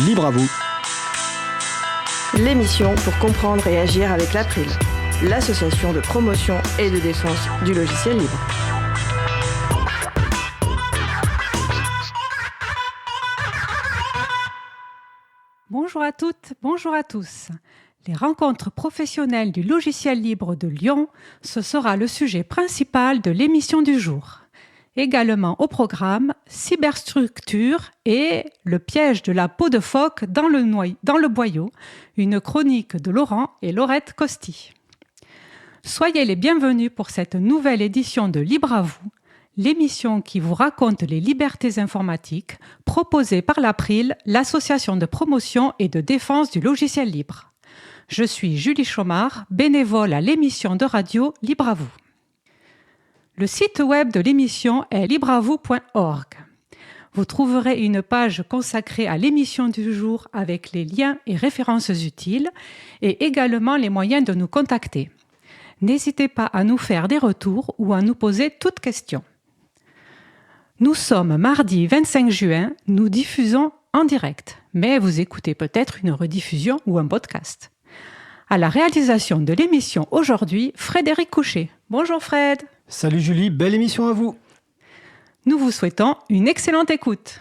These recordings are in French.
Libre à vous. L'émission pour comprendre et agir avec l'April, l'association de promotion et de défense du logiciel libre. Bonjour à toutes, bonjour à tous. Les rencontres professionnelles du logiciel libre de Lyon, ce sera le sujet principal de l'émission du jour. Également au programme, cyberstructure et le piège de la peau de phoque dans le boyau, une chronique de Laurent et Laurette Costi. Soyez les bienvenus pour cette nouvelle édition de Libre à vous, l'émission qui vous raconte les libertés informatiques proposée par l'April, l'association de promotion et de défense du logiciel libre. Je suis Julie Chaumard, bénévole à l'émission de radio Libre à vous. Le site web de l'émission est libreavou.org. Vous trouverez une page consacrée à l'émission du jour avec les liens et références utiles et également les moyens de nous contacter. N'hésitez pas à nous faire des retours ou à nous poser toutes questions. Nous sommes mardi 25 juin, nous diffusons en direct, mais vous écoutez peut-être une rediffusion ou un podcast. À la réalisation de l'émission aujourd'hui, Frédéric Couchet. Bonjour Fred. Salut Julie, belle émission à vous. Nous vous souhaitons une excellente écoute.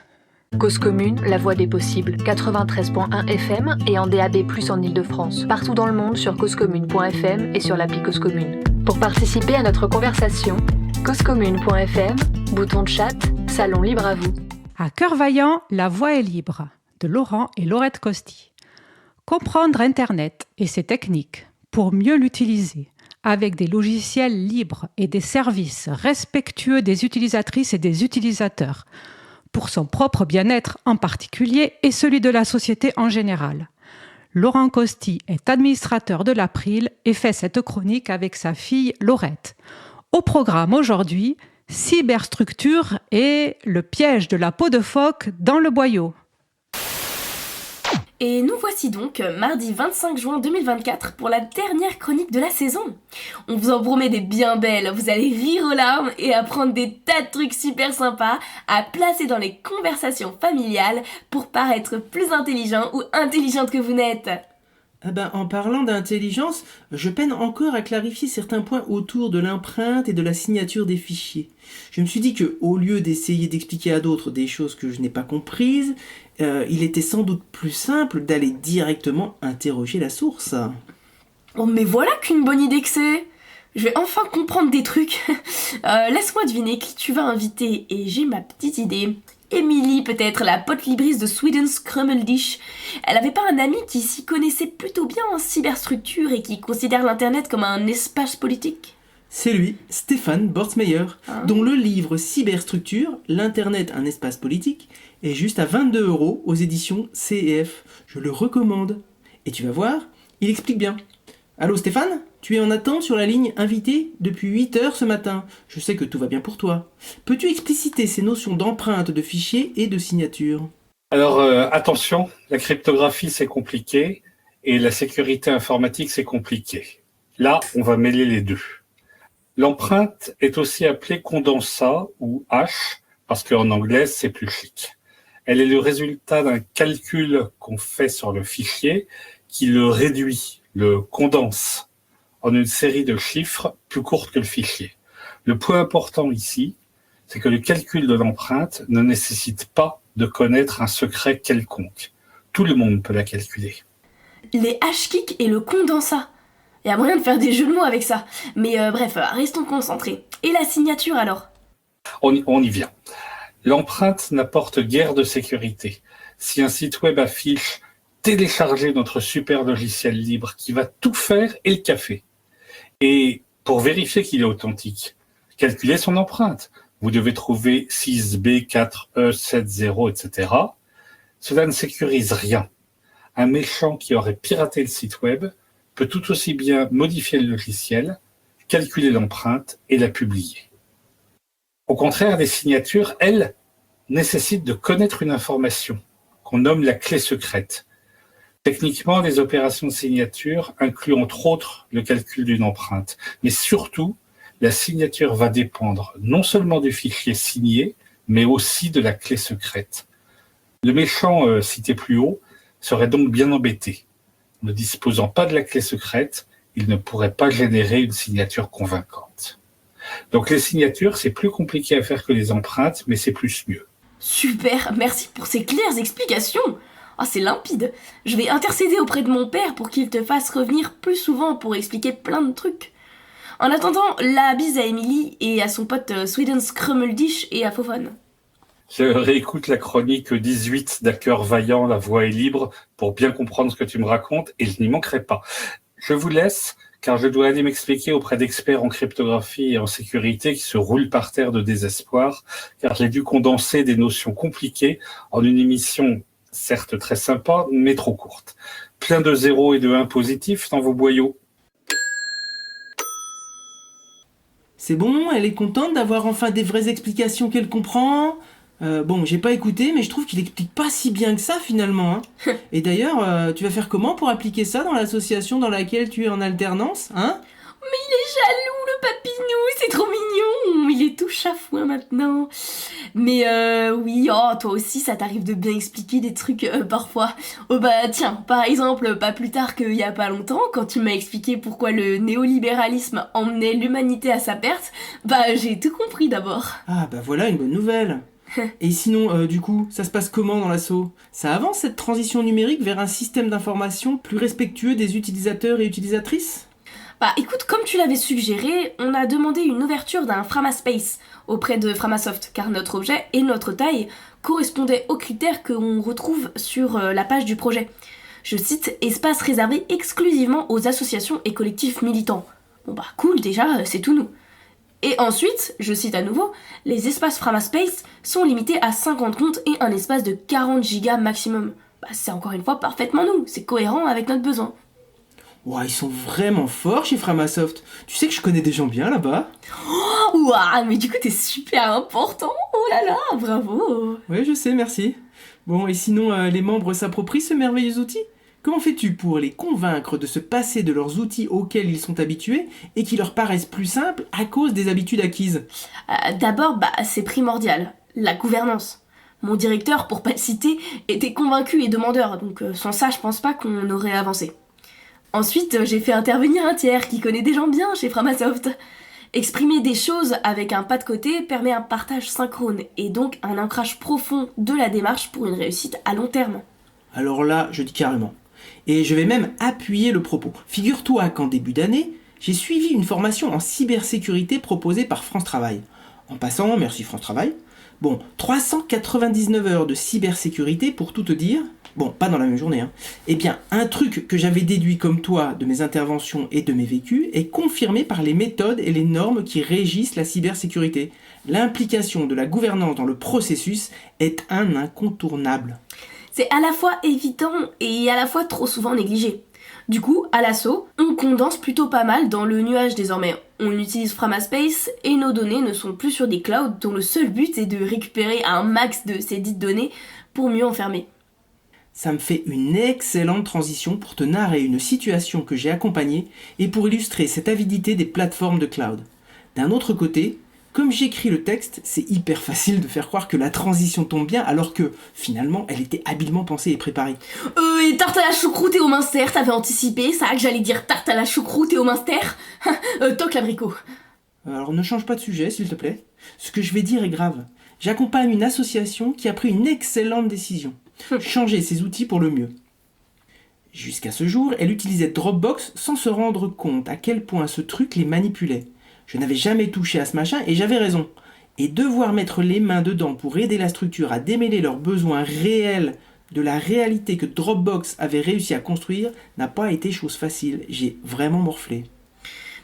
Cause commune, la voix des possibles, 93.1 FM et en DAB+ en Ile-de-France. Partout dans le monde sur causecommune.fm et sur l'appli Cause Commune. Pour participer à notre conversation, causecommune.fm, bouton de chat, salon libre à vous. À cœur vaillant, la voix est libre, de Laurent et Laurette Costi. Comprendre Internet et ses techniques pour mieux l'utiliser, avec des logiciels libres et des services respectueux des utilisatrices et des utilisateurs, pour son propre bien-être en particulier et celui de la société en général. Laurent Costi est administrateur de l'April et fait cette chronique avec sa fille Laurette. Au programme aujourd'hui, cyberstructure et le piège de la peau de phoque dans le boyau. Et nous voici donc mardi 25 juin 2024 pour la dernière chronique de la saison. On vous en promet des bien belles, vous allez rire aux larmes et apprendre des tas de trucs super sympas à placer dans les conversations familiales pour paraître plus intelligent ou intelligente que vous n'êtes. En parlant d'intelligence, je peine encore à clarifier certains points autour de l'empreinte et de la signature des fichiers. Je me suis dit que, au lieu d'essayer d'expliquer à d'autres des choses que je n'ai pas comprises, il était sans doute plus simple d'aller directement interroger la source. Oh mais voilà qu'une bonne idée que c'est! Je vais enfin comprendre des trucs. Laisse-moi deviner qui tu vas inviter et j'ai ma petite idée. Émilie, peut-être, la pote libriste de Sweden's Krummeldish. Elle avait pas un ami qui s'y connaissait plutôt bien en cyberstructure et qui considère l'internet comme un espace politique? C'est lui, Stéphane Bortsmeyer, dont le livre Cyberstructure, l'internet un espace politique, est juste à 22 € aux éditions C&F. Je le recommande. Et tu vas voir, il explique bien. Allô Stéphane ? Tu es en attente sur la ligne invitée depuis 8 heures ce matin. Je sais que tout va bien pour toi. Peux-tu expliciter ces notions d'empreinte de fichiers et de signature ? Alors attention, la cryptographie c'est compliqué et la sécurité informatique c'est compliqué. Là, on va mêler les deux. L'empreinte est aussi appelée condensat ou hash parce qu'en anglais c'est plus chic. Elle est le résultat d'un calcul qu'on fait sur le fichier qui le réduit, le condense en une série de chiffres plus courtes que le fichier. Le point important ici, c'est que le calcul de l'empreinte ne nécessite pas de connaître un secret quelconque. Tout le monde peut la calculer. Les hashkicks et le condensat. Il y a moyen de faire des jeux de mots avec ça. Mais bref, restons concentrés. Et la signature alors ? On y vient. L'empreinte n'apporte guère de sécurité. Si un site web affiche « Télécharger notre super logiciel libre qui va tout faire et le café », et pour vérifier qu'il est authentique, calculez son empreinte. Vous devez trouver 6B, 4E, 70, etc. Cela ne sécurise rien. Un méchant qui aurait piraté le site web peut tout aussi bien modifier le logiciel, calculer l'empreinte et la publier. Au contraire, les signatures, elles, nécessitent de connaître une information qu'on nomme la clé secrète. Techniquement, les opérations de signature incluent entre autres le calcul d'une empreinte, mais surtout, la signature va dépendre non seulement du fichier signé, mais aussi de la clé secrète. Le méchant cité plus haut serait donc bien embêté. Ne disposant pas de la clé secrète, il ne pourrait pas générer une signature convaincante. Donc les signatures, c'est plus compliqué à faire que les empreintes, mais c'est plus mieux. Super, merci pour ces claires explications. Ah, c'est limpide. Je vais intercéder auprès de mon père pour qu'il te fasse revenir plus souvent pour expliquer plein de trucs. En attendant, la bise à Emily et à son pote Sweden's Krummeldish et à Fofone. Je réécoute la chronique 18 d'Hacker Vaillant, La Voix est libre, pour bien comprendre ce que tu me racontes, et je n'y manquerai pas. Je vous laisse, car je dois aller m'expliquer auprès d'experts en cryptographie et en sécurité qui se roulent par terre de désespoir, car j'ai dû condenser des notions compliquées en une émission certes très sympa, mais trop courte. Plein de 0 et de 1 positifs dans vos boyaux. C'est bon, elle est contente d'avoir enfin des vraies explications qu'elle comprend. Bon, j'ai pas écouté, mais je trouve qu'il explique pas si bien que ça finalement. Hein. Et d'ailleurs, tu vas faire comment pour appliquer ça dans l'association dans laquelle tu es en alternance, hein? Mais il est jaloux, le papinou, c'est trop mignon. Il est tout chafouin maintenant. Mais oui, oh, toi aussi, ça t'arrive de bien expliquer des trucs parfois. Oh bah tiens, par exemple, pas plus tard qu'il y a pas longtemps, quand tu m'as expliqué pourquoi le néolibéralisme emmenait l'humanité à sa perte, bah j'ai tout compris d'abord. Ah bah voilà une bonne nouvelle. Et sinon, du coup, ça se passe comment dans l'asso? Ça avance cette transition numérique vers un système d'information plus respectueux des utilisateurs et utilisatrices? Bah écoute, comme tu l'avais suggéré, on a demandé une ouverture d'un Framaspace auprès de Framasoft, car notre objet et notre taille correspondaient aux critères qu'on retrouve sur la page du projet. Je cite, espace réservé exclusivement aux associations et collectifs militants. Bon bah cool, déjà, c'est tout nous. Et ensuite, je cite à nouveau, les espaces Framaspace sont limités à 50 comptes et un espace de 40 gigas maximum. Bah c'est encore une fois parfaitement nous, c'est cohérent avec notre besoin. Ouah, ils sont vraiment forts chez Framasoft. Tu sais que je connais des gens bien là-bas. Oh, ouah, mais du coup t'es super important. Oh là là, bravo. Oui, je sais, merci. Bon, et sinon, les membres s'approprient ce merveilleux outil? Comment fais-tu pour les convaincre de se passer de leurs outils auxquels ils sont habitués et qui leur paraissent plus simples à cause des habitudes acquises? D'abord, bah c'est primordial, la gouvernance. Mon directeur, pour pas le citer, était convaincu et demandeur, donc sans ça je pense pas qu'on aurait avancé. Ensuite, j'ai fait intervenir un tiers qui connaît des gens bien chez Framasoft. Exprimer des choses avec un pas de côté permet un partage synchrone et donc un ancrage profond de la démarche pour une réussite à long terme. Alors là, je dis carrément. Et je vais même appuyer le propos. Figure-toi qu'en début d'année, j'ai suivi une formation en cybersécurité proposée par France Travail. En passant, merci France Travail. Bon, 399 heures de cybersécurité pour tout te dire. Bon, pas dans la même journée, hein. Eh bien, un truc que j'avais déduit comme toi de mes interventions et de mes vécus est confirmé par les méthodes et les normes qui régissent la cybersécurité. L'implication de la gouvernance dans le processus est un incontournable. C'est à la fois évident et à la fois trop souvent négligé. Du coup, à l'assaut, on condense plutôt pas mal dans le nuage désormais. On utilise Framaspace et nos données ne sont plus sur des clouds dont le seul but est de récupérer un max de ces dites données pour mieux enfermer. Ça me fait une excellente transition pour te narrer une situation que j'ai accompagnée et pour illustrer cette avidité des plateformes de cloud. D'un autre côté, comme j'écris le texte, c'est hyper facile de faire croire que la transition tombe bien alors que, finalement, elle était habilement pensée et préparée. Et tarte à la choucroute et au minster, t'avais anticipé ça que j'allais dire tarte à la choucroute et au minster? Toc l'abricot. Alors ne change pas de sujet, s'il te plaît. Ce que je vais dire est grave. J'accompagne une association qui a pris une excellente décision. Changer ses outils pour le mieux. Jusqu'à ce jour, elle utilisait Dropbox sans se rendre compte à quel point ce truc les manipulait. Je n'avais jamais touché à ce machin et j'avais raison. Et devoir mettre les mains dedans pour aider la structure à démêler leurs besoins réels de la réalité que Dropbox avait réussi à construire n'a pas été chose facile. J'ai vraiment morflé.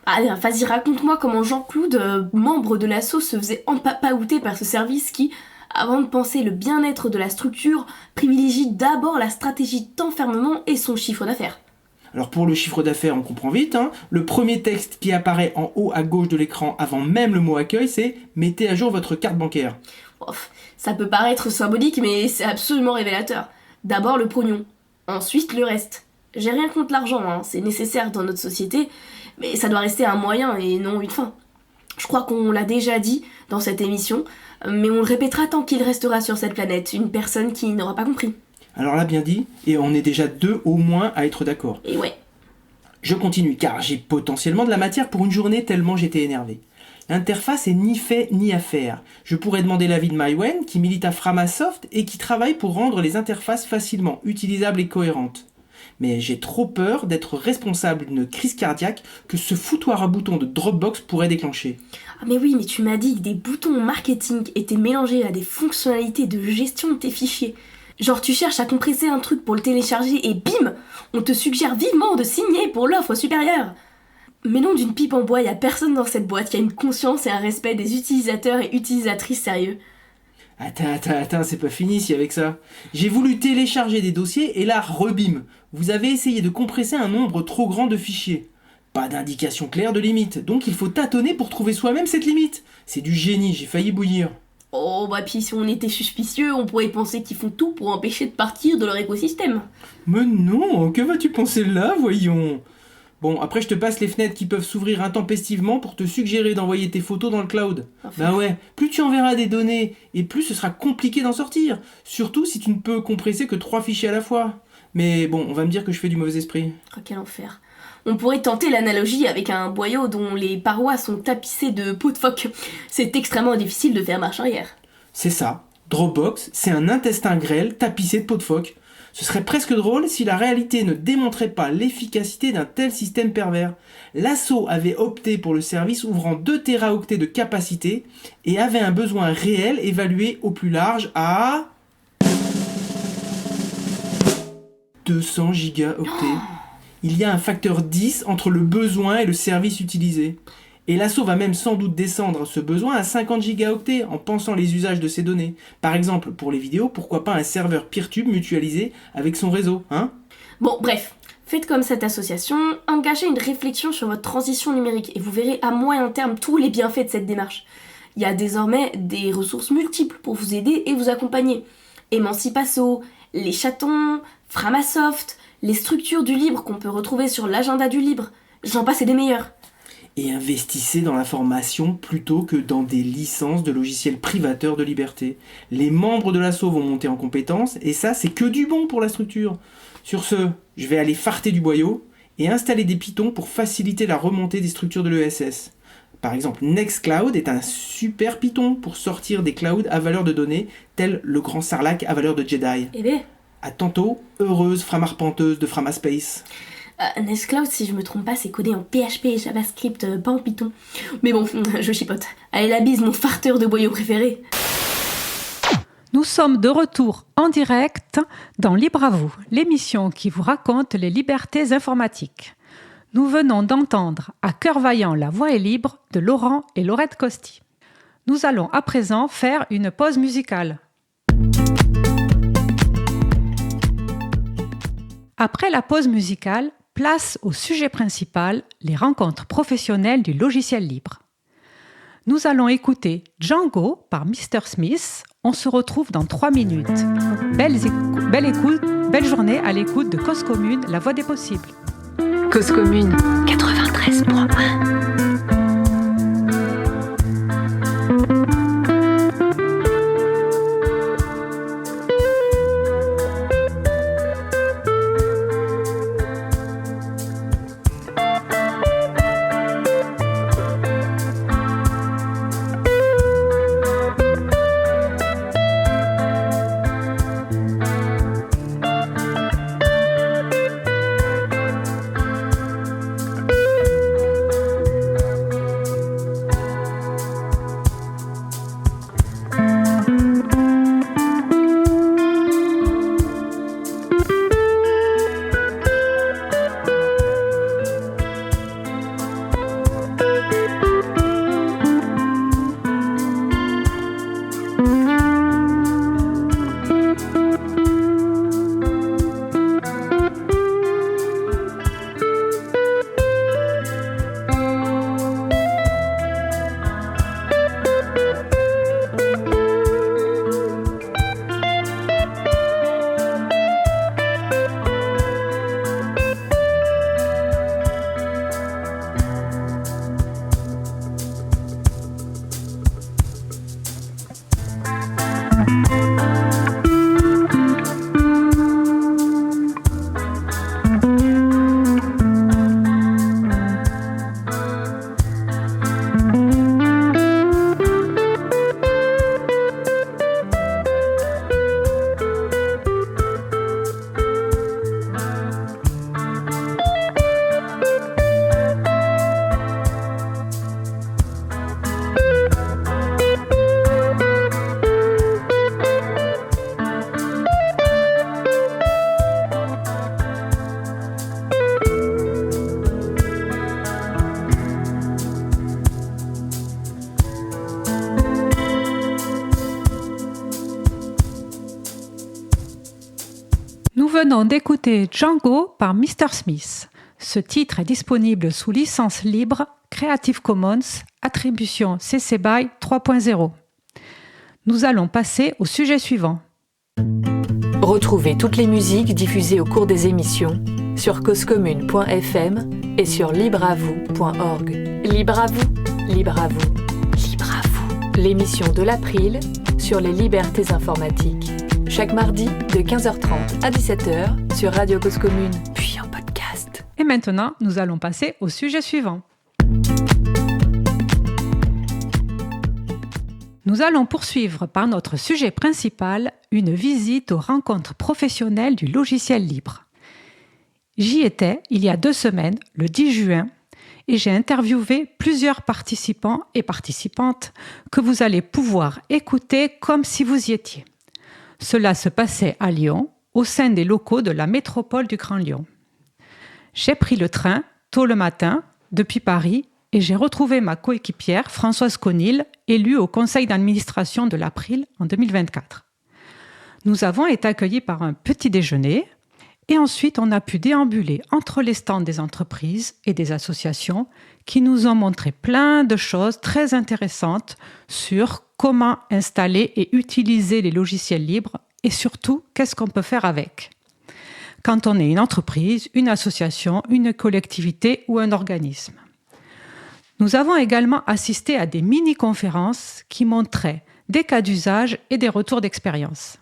Allez, vas-y, raconte-moi comment Jean-Claude, membre de l'asso, se faisait empapaouter par ce service qui, avant de penser le bien-être de la structure, privilégie d'abord la stratégie d'enfermement et son chiffre d'affaires. Alors pour le chiffre d'affaires, on comprend vite, hein. Le premier texte qui apparaît en haut à gauche de l'écran avant même le mot accueil, c'est « Mettez à jour votre carte bancaire ». Ça peut paraître symbolique, mais c'est absolument révélateur. D'abord le pognon, ensuite le reste. J'ai rien contre l'argent, hein, c'est nécessaire dans notre société, mais ça doit rester un moyen et non une fin. Je crois qu'on l'a déjà dit dans cette émission, mais on le répétera tant qu'il restera sur cette planète, une personne qui n'aura pas compris. Alors là, bien dit, et on est déjà 2 au moins à être d'accord. Et ouais. Je continue, car j'ai potentiellement de la matière pour une journée tellement j'étais énervé. L'interface est ni fait ni à faire. Je pourrais demander l'avis de Mywen, qui milite à Framasoft et qui travaille pour rendre les interfaces facilement utilisables et cohérentes. Mais j'ai trop peur d'être responsable d'une crise cardiaque que ce foutoir à boutons de Dropbox pourrait déclencher. Ah mais oui, mais tu m'as dit que des boutons marketing étaient mélangés à des fonctionnalités de gestion de tes fichiers. Genre tu cherches à compresser un truc pour le télécharger et bim, on te suggère vivement de signer pour l'offre supérieure. Mais non, d'une pipe en bois, y a personne dans cette boîte qui a une conscience et un respect des utilisateurs et utilisatrices sérieux. Attends, c'est pas fini si avec ça. J'ai voulu télécharger des dossiers et là, rebim, vous avez essayé de compresser un nombre trop grand de fichiers. Pas d'indication claire de limite, donc il faut tâtonner pour trouver soi-même cette limite. C'est du génie, j'ai failli bouillir. Oh bah puis si on était suspicieux, on pourrait penser qu'ils font tout pour empêcher de partir de leur écosystème. Mais non, que vas-tu penser là, voyons? Bon, après je te passe les fenêtres qui peuvent s'ouvrir intempestivement pour te suggérer d'envoyer tes photos dans le cloud. Enfin. Bah ouais, plus tu enverras des données, et plus ce sera compliqué d'en sortir. Surtout si tu ne peux compresser que 3 fichiers à la fois. Mais bon, on va me dire que je fais du mauvais esprit. Oh, quel enfer. On pourrait tenter l'analogie avec un boyau dont les parois sont tapissées de peau de phoque. C'est extrêmement difficile de faire marche arrière. C'est ça, Dropbox, c'est un intestin grêle tapissé de peau de phoque. Ce serait presque drôle si la réalité ne démontrait pas l'efficacité d'un tel système pervers. L'assaut avait opté pour le service ouvrant 2 téraoctets de capacité et avait un besoin réel évalué au plus large à 200 gigaoctets. Il y a un facteur 10 entre le besoin et le service utilisé. Et l'assaut va même sans doute descendre ce besoin à 50 gigaoctets en pensant les usages de ces données. Par exemple, pour les vidéos, pourquoi pas un serveur Peertube mutualisé avec son réseau, hein? Bon, bref, faites comme cette association, engagez une réflexion sur votre transition numérique et vous verrez à moyen terme tous les bienfaits de cette démarche. Il y a désormais des ressources multiples pour vous aider et vous accompagner. Emancipasso, les chatons, Framasoft, les structures du libre qu'on peut retrouver sur l'agenda du libre, j'en passe et des meilleurs. Et investissez dans la formation plutôt que dans des licences de logiciels privateurs de liberté. Les membres de l'asso vont monter en compétences et ça c'est que du bon pour la structure. Sur ce, je vais aller farter du boyau et installer des Python pour faciliter la remontée des structures de l'ESS. Par exemple, Nextcloud est un super Python pour sortir des clouds à valeur de données, tel le grand Sarlacc à valeur de Jedi. Eh ben, À tantôt, heureuse framarpenteuse de Framaspace. Nextcloud, si je me trompe pas, c'est codé en PHP et JavaScript, pas en Python. Mais bon, je chipote. Allez la bise, mon farteur de boyau préféré. Nous sommes de retour en direct dans Libre à vous, l'émission qui vous raconte les libertés informatiques. Nous venons d'entendre à cœur vaillant La voix est libre de Laurent et Laurette Costi. Nous allons à présent faire une pause musicale. Après la pause musicale, place au sujet principal, les rencontres professionnelles du logiciel libre. Nous allons écouter Django par Mr. Smith. On se retrouve dans 3 minutes. Belle écoute, belle journée à l'écoute de Cause Commune, la voix des possibles. Cause Commune 93.1. venons d'écouter Django par Mr. Smith. Ce titre est disponible sous licence libre Creative Commons, attribution CC BY 3.0. Nous allons passer au sujet suivant. Retrouvez toutes les musiques diffusées au cours des émissions sur causecommune.fm et sur libreavou.org. Libre à vous, libre à vous, libre à vous. L'émission de l'April sur les libertés informatiques. Chaque mardi de 15h30 à 17h sur Radio Cause Commune, puis en podcast. Et maintenant, nous allons passer au sujet suivant. Nous allons poursuivre par notre sujet principal, une visite aux rencontres professionnelles du logiciel libre. J'y étais il y a 2 semaines, le 10 juin, et j'ai interviewé plusieurs participants et participantes que vous allez pouvoir écouter comme si vous y étiez. Cela se passait à Lyon, au sein des locaux de la métropole du Grand Lyon. J'ai pris le train tôt le matin depuis Paris et j'ai retrouvé ma coéquipière Françoise Conil, élue au conseil d'administration de l'April en 2024. Nous avons été accueillis par un petit déjeuner et ensuite on a pu déambuler entre les stands des entreprises et des associations qui nous ont montré plein de choses très intéressantes sur comment installer et utiliser les logiciels libres et surtout qu'est-ce qu'on peut faire avec. Quand on est une entreprise, une association, une collectivité ou un organisme. Nous avons également assisté à des mini-conférences qui montraient des cas d'usage et des retours d'expérience.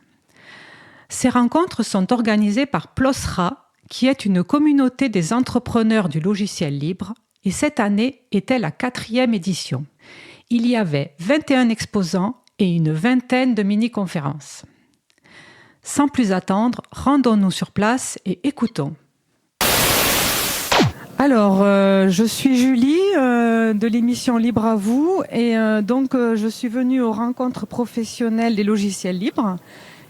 Ces rencontres sont organisées par PLOSRA, qui est une communauté des entrepreneurs du logiciel libre, et cette année était la 4e édition. Il y avait 21 exposants et une vingtaine de mini-conférences. Sans plus attendre, rendons-nous sur place et écoutons. Alors, je suis Julie de l'émission Libre à vous et donc je suis venue aux rencontres professionnelles des logiciels libres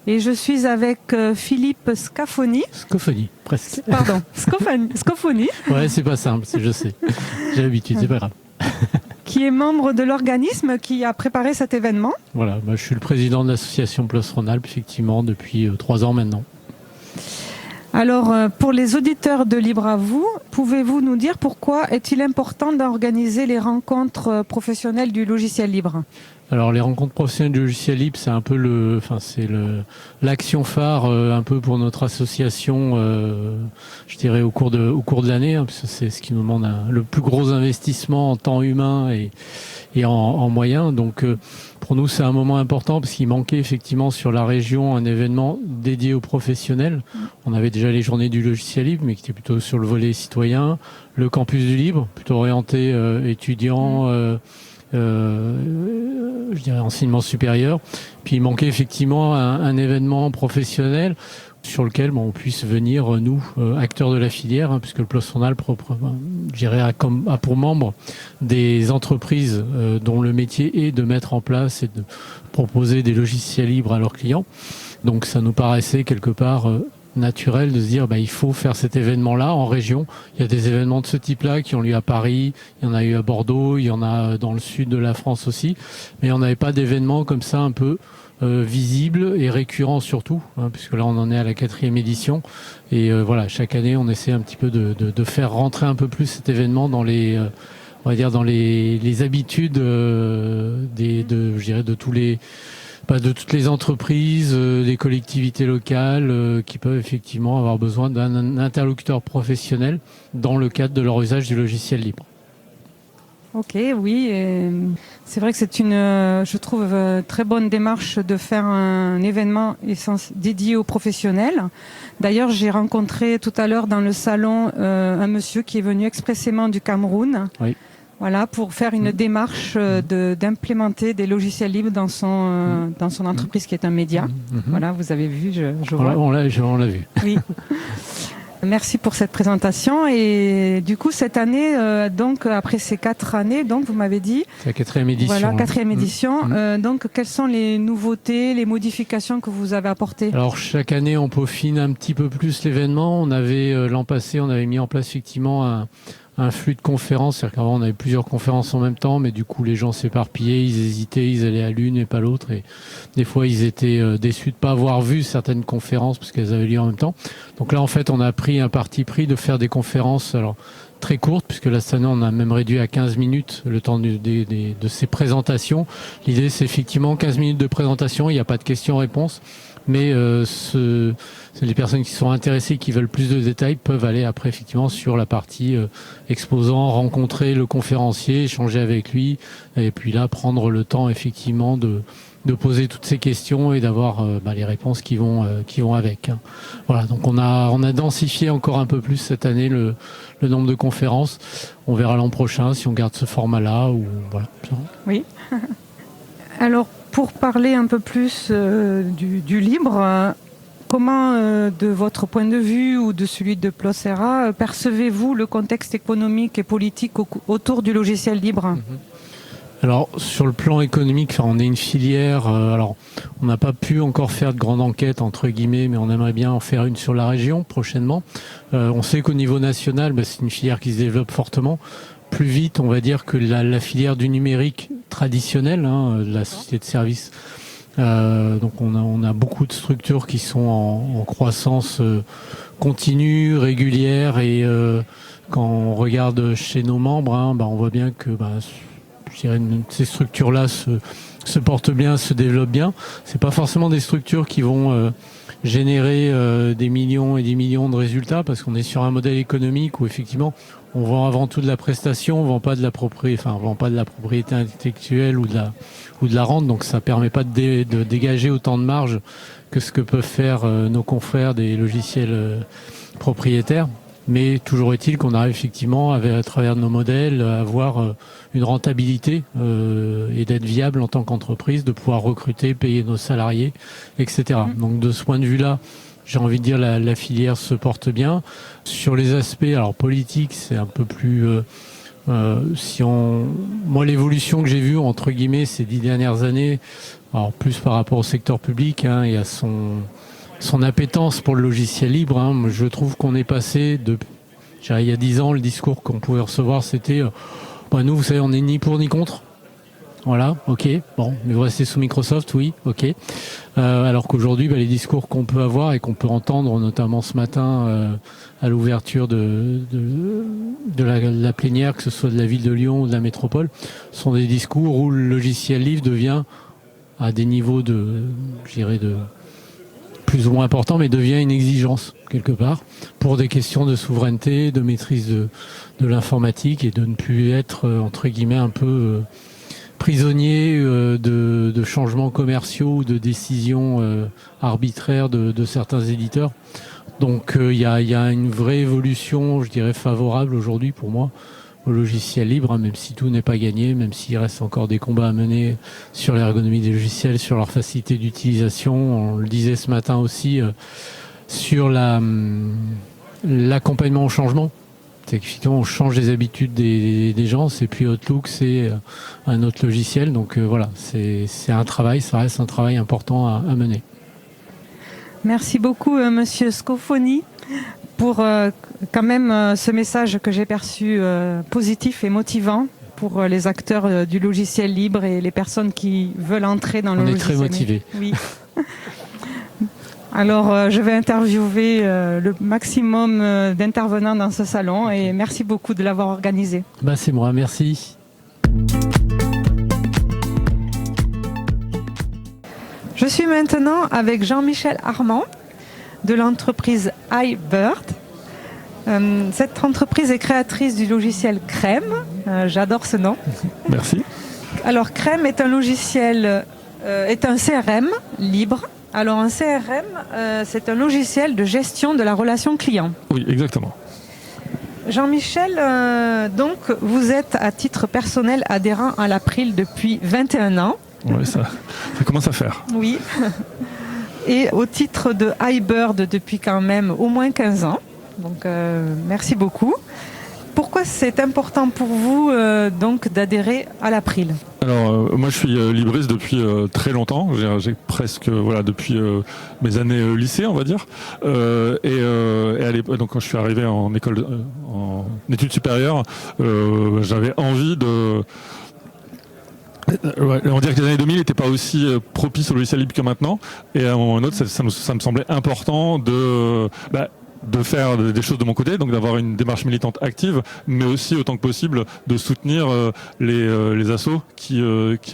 et je suis avec Philippe Scafoni. Scofoni, presque. Pardon, Scofoni. Ouais, c'est pas simple, je sais. J'ai l'habitude, c'est pas grave. Qui est membre de l'organisme qui a préparé cet événement. Voilà, je suis le président de l'association PLOS Rhône-Alpes, effectivement, depuis 3 ans maintenant. Alors, pour les auditeurs de Libre à vous, pouvez-vous nous dire pourquoi est-il important d'organiser les rencontres professionnelles du logiciel libre ? Alors, les rencontres professionnelles du logiciel libre, c'est un peu l'action phare un peu pour notre association, je dirais au cours de l'année, hein, parce que c'est ce qui nous demande le plus gros investissement en temps humain et en moyens. Donc, pour nous, c'est un moment important parce qu'il manquait effectivement sur la région un événement dédié aux professionnels. On avait déjà les journées du logiciel libre, mais qui étaient plutôt sur le volet citoyen, le campus du libre, plutôt orienté étudiants, je dirais enseignement supérieur. Puis il manquait effectivement un événement professionnel sur lequel on puisse venir, nous, acteurs de la filière, hein, puisque le PLOS Rhône-Alpes, je dirais, a pour membre des entreprises dont le métier est de mettre en place et de proposer des logiciels libres à leurs clients. Donc ça nous paraissait quelque part naturel de se dire il faut faire cet événement-là en région. Il y a des événements de ce type-là qui ont lieu à Paris, il y en a eu à Bordeaux, il y en a dans le sud de la France aussi, mais on n'avait pas d'événements comme ça un peu visible et récurrent surtout, hein, puisque là on en est à la 4e édition et voilà, chaque année on essaie un petit peu de faire rentrer un peu plus cet événement dans les on va dire dans les habitudes de toutes les entreprises, des collectivités locales qui peuvent effectivement avoir besoin d'un interlocuteur professionnel dans le cadre de leur usage du logiciel libre. Ok, oui, c'est vrai que c'est je trouve, très bonne démarche de faire un événement dédié aux professionnels. D'ailleurs, j'ai rencontré tout à l'heure dans le salon un monsieur qui est venu expressément du Cameroun. Oui. Voilà, pour faire une démarche d'implémenter des logiciels libres dans son entreprise qui est un média. Voilà, vous avez vu, je vois. On l'a vu. Oui. Merci pour cette présentation. Et du coup, cette année, donc après ces 4 années, donc vous m'avez dit. C'est la 4e édition. Voilà, 4e édition. Donc, quelles sont les nouveautés, les modifications que vous avez apportées ? Alors, chaque année, on peaufine un petit peu plus l'événement. On avait l'an passé, on avait mis en place effectivement un un flux de conférences. C'est-à-dire qu'avant, on avait plusieurs conférences en même temps, mais du coup, les gens s'éparpillaient, ils hésitaient, ils allaient à l'une et pas l'autre. Et des fois, ils étaient déçus de pas avoir vu certaines conférences parce qu'elles avaient lieu en même temps. Donc là, en fait, on a pris un parti pris de faire des conférences très courtes, puisque là, cette année, on a même réduit à 15 minutes le temps de ces présentations. L'idée, c'est effectivement 15 minutes de présentation, il n'y a pas de questions-réponses. Mais les personnes qui sont intéressées, qui veulent plus de détails, peuvent aller après effectivement sur la partie exposant, rencontrer le conférencier, échanger avec lui, et puis là prendre le temps effectivement de poser toutes ces questions et d'avoir les réponses qui vont avec. Voilà, donc on a densifié encore un peu plus cette année le nombre de conférences. On verra l'an prochain si on garde ce format-là ou voilà. Oui. Alors, pour parler un peu plus du libre, comment, de votre point de vue ou de celui de Plocera, percevez-vous le contexte économique et politique autour du logiciel libre ? Alors, sur le plan économique, on est une filière, alors on n'a pas pu encore faire de grande enquête, entre guillemets, mais on aimerait bien en faire une sur la région prochainement. On sait qu'au niveau national, c'est une filière qui se développe fortement. Plus vite, on va dire, que la filière du numérique traditionnelle, de la société de services. Donc on a beaucoup de structures qui sont en croissance continue, régulière, et quand on regarde chez nos membres, on voit bien que je dirais, ces structures-là se portent bien, se développent bien. C'est pas forcément des structures qui vont générer des millions et des millions de résultats, parce qu'on est sur un modèle économique où effectivement on vend avant tout de la prestation, on vend pas de la propriété intellectuelle ou de la rente, donc ça permet pas de dégager autant de marge que ce que peuvent faire nos confrères des logiciels propriétaires. Mais toujours est-il qu'on arrive effectivement à travers nos modèles à avoir une rentabilité et d'être viable en tant qu'entreprise, de pouvoir recruter, payer nos salariés, etc. Donc de ce point de vue-là, j'ai envie de dire la filière se porte bien. Sur les aspects politiques, c'est un peu plus moi l'évolution que j'ai vue entre guillemets ces 10 dernières années, alors plus par rapport au secteur public et à son appétence pour le logiciel libre, je trouve qu'on est passé il y a 10 ans, le discours qu'on pouvait recevoir, c'était nous, vous savez, on n'est ni pour ni contre. Voilà, ok, bon, mais vous restez sous Microsoft, oui, ok. Alors qu'aujourd'hui, les discours qu'on peut avoir et qu'on peut entendre, notamment ce matin à l'ouverture de la plénière, que ce soit de la ville de Lyon ou de la métropole, sont des discours où le logiciel libre devient à des niveaux de plus ou moins importants, mais devient une exigence quelque part pour des questions de souveraineté, de maîtrise de l'informatique et de ne plus être entre guillemets un peu prisonnier de changements commerciaux ou de décisions arbitraires de certains éditeurs. Donc il y a une vraie évolution, je dirais, favorable aujourd'hui pour moi au logiciel libre, même si tout n'est pas gagné, même s'il reste encore des combats à mener sur l'ergonomie des logiciels, sur leur facilité d'utilisation. On le disait ce matin aussi sur l'accompagnement au changement. C'est qu'effectivement on change les habitudes des gens, c'est plus Outlook, c'est un autre logiciel. Donc voilà, c'est un travail, ça reste un travail important à mener. Merci beaucoup Monsieur Scofoni pour quand même ce message que j'ai perçu positif et motivant pour les acteurs du logiciel libre et les personnes qui veulent entrer dans le logiciel. On est très motivés. Oui. Alors, je vais interviewer le maximum d'intervenants dans ce salon et merci beaucoup de l'avoir organisé. C'est moi, merci. Je suis maintenant avec Jean-Michel Armand de l'entreprise iBird. Cette entreprise est créatrice du logiciel Crème. J'adore ce nom. Merci. Alors, Crème est un logiciel, est un CRM libre. Alors, un CRM, c'est un logiciel de gestion de la relation client. Oui, exactement. Jean-Michel, donc, vous êtes à titre personnel adhérent à l'April depuis 21 ans. Oui, ça commence à faire. Oui. Et au titre de iBird depuis quand même au moins 15 ans. Donc, merci beaucoup. Pourquoi c'est important pour vous donc d'adhérer à l'April ? Alors, moi, je suis libriste depuis très longtemps. J'ai presque, depuis mes années lycée, on va dire. Et à l'époque, donc, quand je suis arrivé en école, en études supérieures, j'avais envie de... On dirait que les années 2000 n'étaient pas aussi propices au logiciel libre que maintenant. Et à un moment ou à un autre, ça me semblait important de faire des choses de mon côté, donc d'avoir une démarche militante active, mais aussi autant que possible de soutenir les assos qui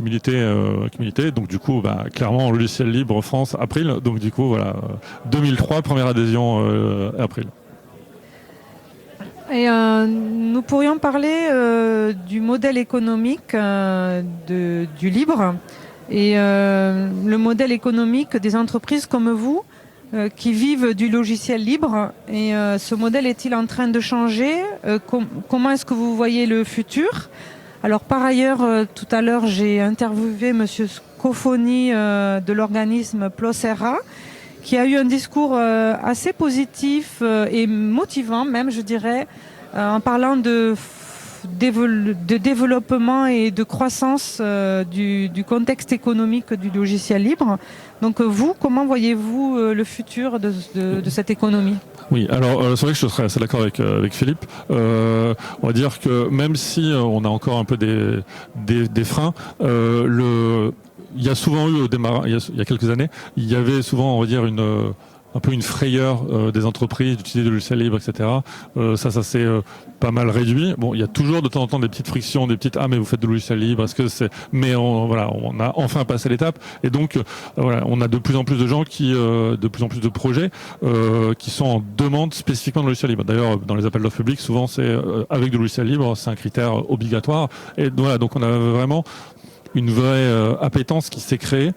militaient. Donc du coup, clairement, logiciel libre France, April. Donc du coup, 2003, première adhésion April. Et nous pourrions parler du modèle économique du libre et le modèle économique des entreprises comme vous qui vivent du logiciel libre. Et ce modèle est-il en train de changer ? Comment est-ce que vous voyez le futur ? Alors par ailleurs, tout à l'heure, j'ai interviewé Monsieur Scofoni de l'organisme Plosera, qui a eu un discours assez positif et motivant même, je dirais, en parlant de développement et de croissance du contexte économique du logiciel libre. Donc vous, comment voyez-vous le futur de cette économie ? Oui, alors c'est vrai que je serais assez d'accord avec Philippe. On va dire que même si on a encore un peu des freins, il y a souvent eu au démarrage, il y a quelques années, il y avait souvent, on va dire, un peu une frayeur des entreprises d'utiliser du logiciel libre, etc. Ça s'est pas mal réduit. Bon, il y a toujours de temps en temps des petites frictions, des petites mais vous faites du logiciel libre, est-ce que c'est... Mais on a enfin passé l'étape, et donc on a de plus en plus de gens de plus en plus de projets qui sont en demande spécifiquement de logiciel libre. D'ailleurs, dans les appels d'offres publics, souvent c'est avec du logiciel libre, c'est un critère obligatoire. Et donc on a vraiment une vraie appétence qui s'est créée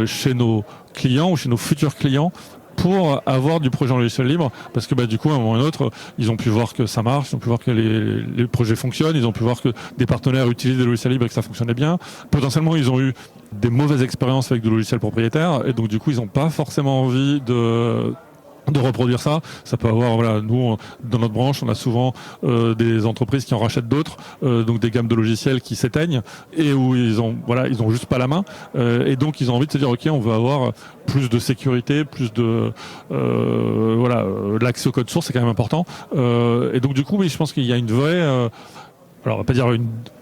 chez nos clients ou chez nos futurs clients pour avoir du projet en logiciel libre, parce que du coup, à un moment ou à un autre, ils ont pu voir que ça marche, ils ont pu voir que les projets fonctionnent, ils ont pu voir que des partenaires utilisent des logiciels libres et que ça fonctionnait bien. Potentiellement, ils ont eu des mauvaises expériences avec des logiciels propriétaires, et donc du coup, ils n'ont pas forcément envie de reproduire ça. Ça peut avoir, nous, dans notre branche, on a souvent des entreprises qui en rachètent d'autres, donc des gammes de logiciels qui s'éteignent et où ils ont juste pas la main, et donc ils ont envie de se dire ok, on veut avoir plus de sécurité, plus de l'accès au code source, c'est quand même important, et donc du coup, oui, je pense qu'il y a une vraie alors on va pas dire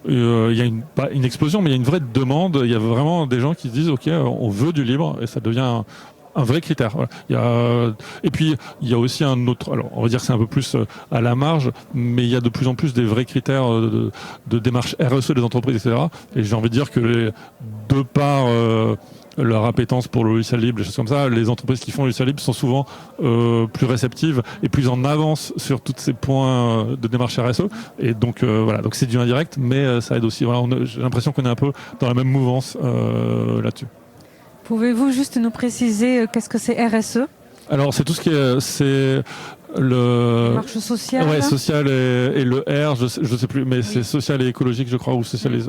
il y a pas une explosion, mais il y a une vraie demande. Il y a vraiment des gens qui se disent ok, on veut du libre, et ça devient un vrai critère. Et puis il y a aussi un autre, alors on va dire que c'est un peu plus à la marge, mais il y a de plus en plus des vrais critères de démarche RSE des entreprises, etc. Et j'ai envie de dire que de par leur appétence pour le logiciel libre, des choses comme ça, les entreprises qui font le logiciel libre sont souvent plus réceptives et plus en avance sur tous ces points de démarche RSE. Et donc donc c'est du indirect, mais ça aide aussi. J'ai l'impression qu'on est un peu dans la même mouvance là-dessus. Pouvez-vous juste nous préciser qu'est-ce que c'est RSE ? Alors c'est tout ce qui est le marche sociale. Ouais, social et le R, je sais plus, mais oui. C'est social et écologique, je crois, ou social.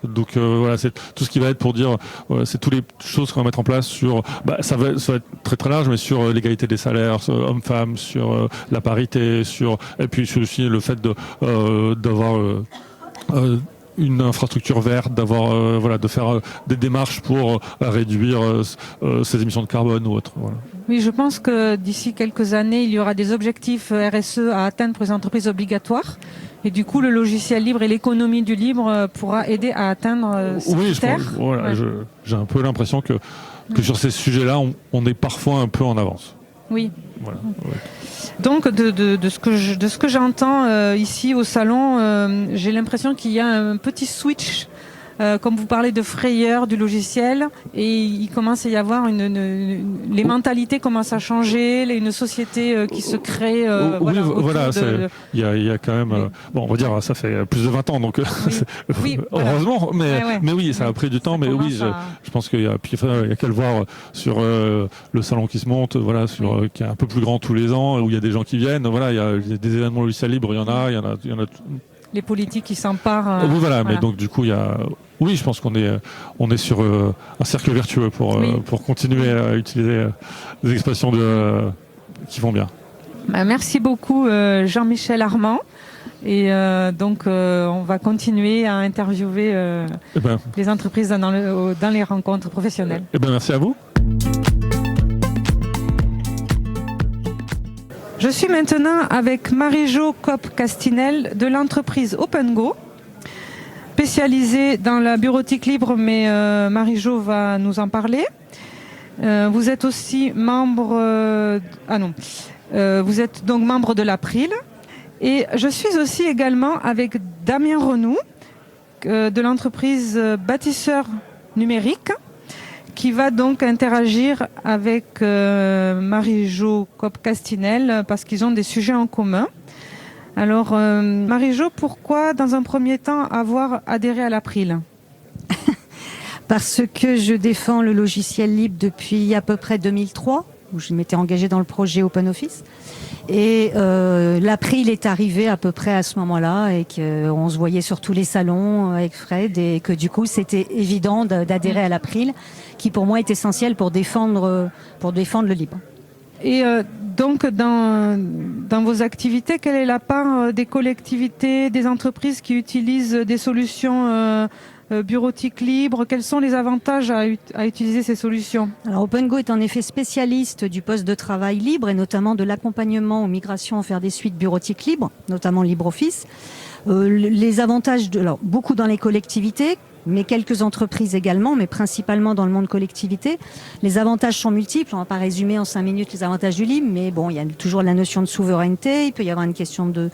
Donc c'est tout ce qui va être pour dire, c'est toutes les choses qu'on va mettre en place sur. Ça va être très très large, mais sur l'égalité des salaires, hommes-femmes, sur la parité, et puis aussi le fait d'avoir une infrastructure verte, de faire des démarches pour réduire ses émissions de carbone ou autre. Voilà. Oui, je pense que d'ici quelques années, il y aura des objectifs RSE à atteindre pour les entreprises obligatoires. Et du coup, le logiciel libre et l'économie du libre pourra aider à atteindre ces critères. J'ai un peu l'impression que sur ces sujets-là, on est parfois un peu en avance. Oui. Voilà. Ouais. Donc, de ce que j'entends ici au salon, j'ai l'impression qu'il y a un petit switch, comme vous parlez de frayeur du logiciel, et il commence à y avoir les mentalités commencent à changer, une société qui se crée. Il y a quand même, on va dire, ça fait plus de 20 ans, donc heureusement, mais oui, ça a pris du temps, mais oui, je pense qu'il y a qu'à le voir sur le salon qui se monte, qui est un peu plus grand tous les ans, où il y a des gens qui viennent, il y a des événements logiciels libres, il y en a. Les politiques qui s'emparent. Mais donc du coup, je pense qu'on est sur un cercle vertueux pour continuer à utiliser des expressions qui vont bien. Merci beaucoup Jean-Michel Armand. Et donc, on va continuer à interviewer les entreprises dans les rencontres professionnelles. Merci à vous. Je suis maintenant avec Marie-Jo Kopp-Castinel de l'entreprise OpenGo, spécialisée dans la bureautique libre, mais Marie-Jo va nous en parler. Vous êtes aussi membre... vous êtes donc membre de l'April. Et je suis aussi également avec Damien Renou de l'entreprise Bâtisseur Numérique, qui va donc interagir avec Marie-Jo Kopp-Castinel parce qu'ils ont des sujets en commun. Alors, Marie-Jo, pourquoi, dans un premier temps, avoir adhéré à l'April ? Parce que je défends le logiciel libre depuis à peu près 2003, où je m'étais engagée dans le projet OpenOffice. Et l'April est arrivé à peu près à ce moment-là et qu'on se voyait sur tous les salons avec Fred et que du coup c'était évident d'adhérer à l'April, qui pour moi est essentiel pour défendre le libre. Et donc dans vos activités, quelle est la part des collectivités, des entreprises qui utilisent des solutions bureautique libre? Quels sont les avantages à utiliser ces solutions? Alors OpenGo est en effet spécialiste du poste de travail libre et notamment de l'accompagnement aux migrations vers des suites bureautiques libres, notamment LibreOffice. Les avantages, beaucoup dans les collectivités, mais quelques entreprises également, mais principalement dans le monde collectivité. Les avantages sont multiples, on ne va pas résumer en 5 minutes les avantages du libre, mais bon, il y a toujours la notion de souveraineté, il peut y avoir une question de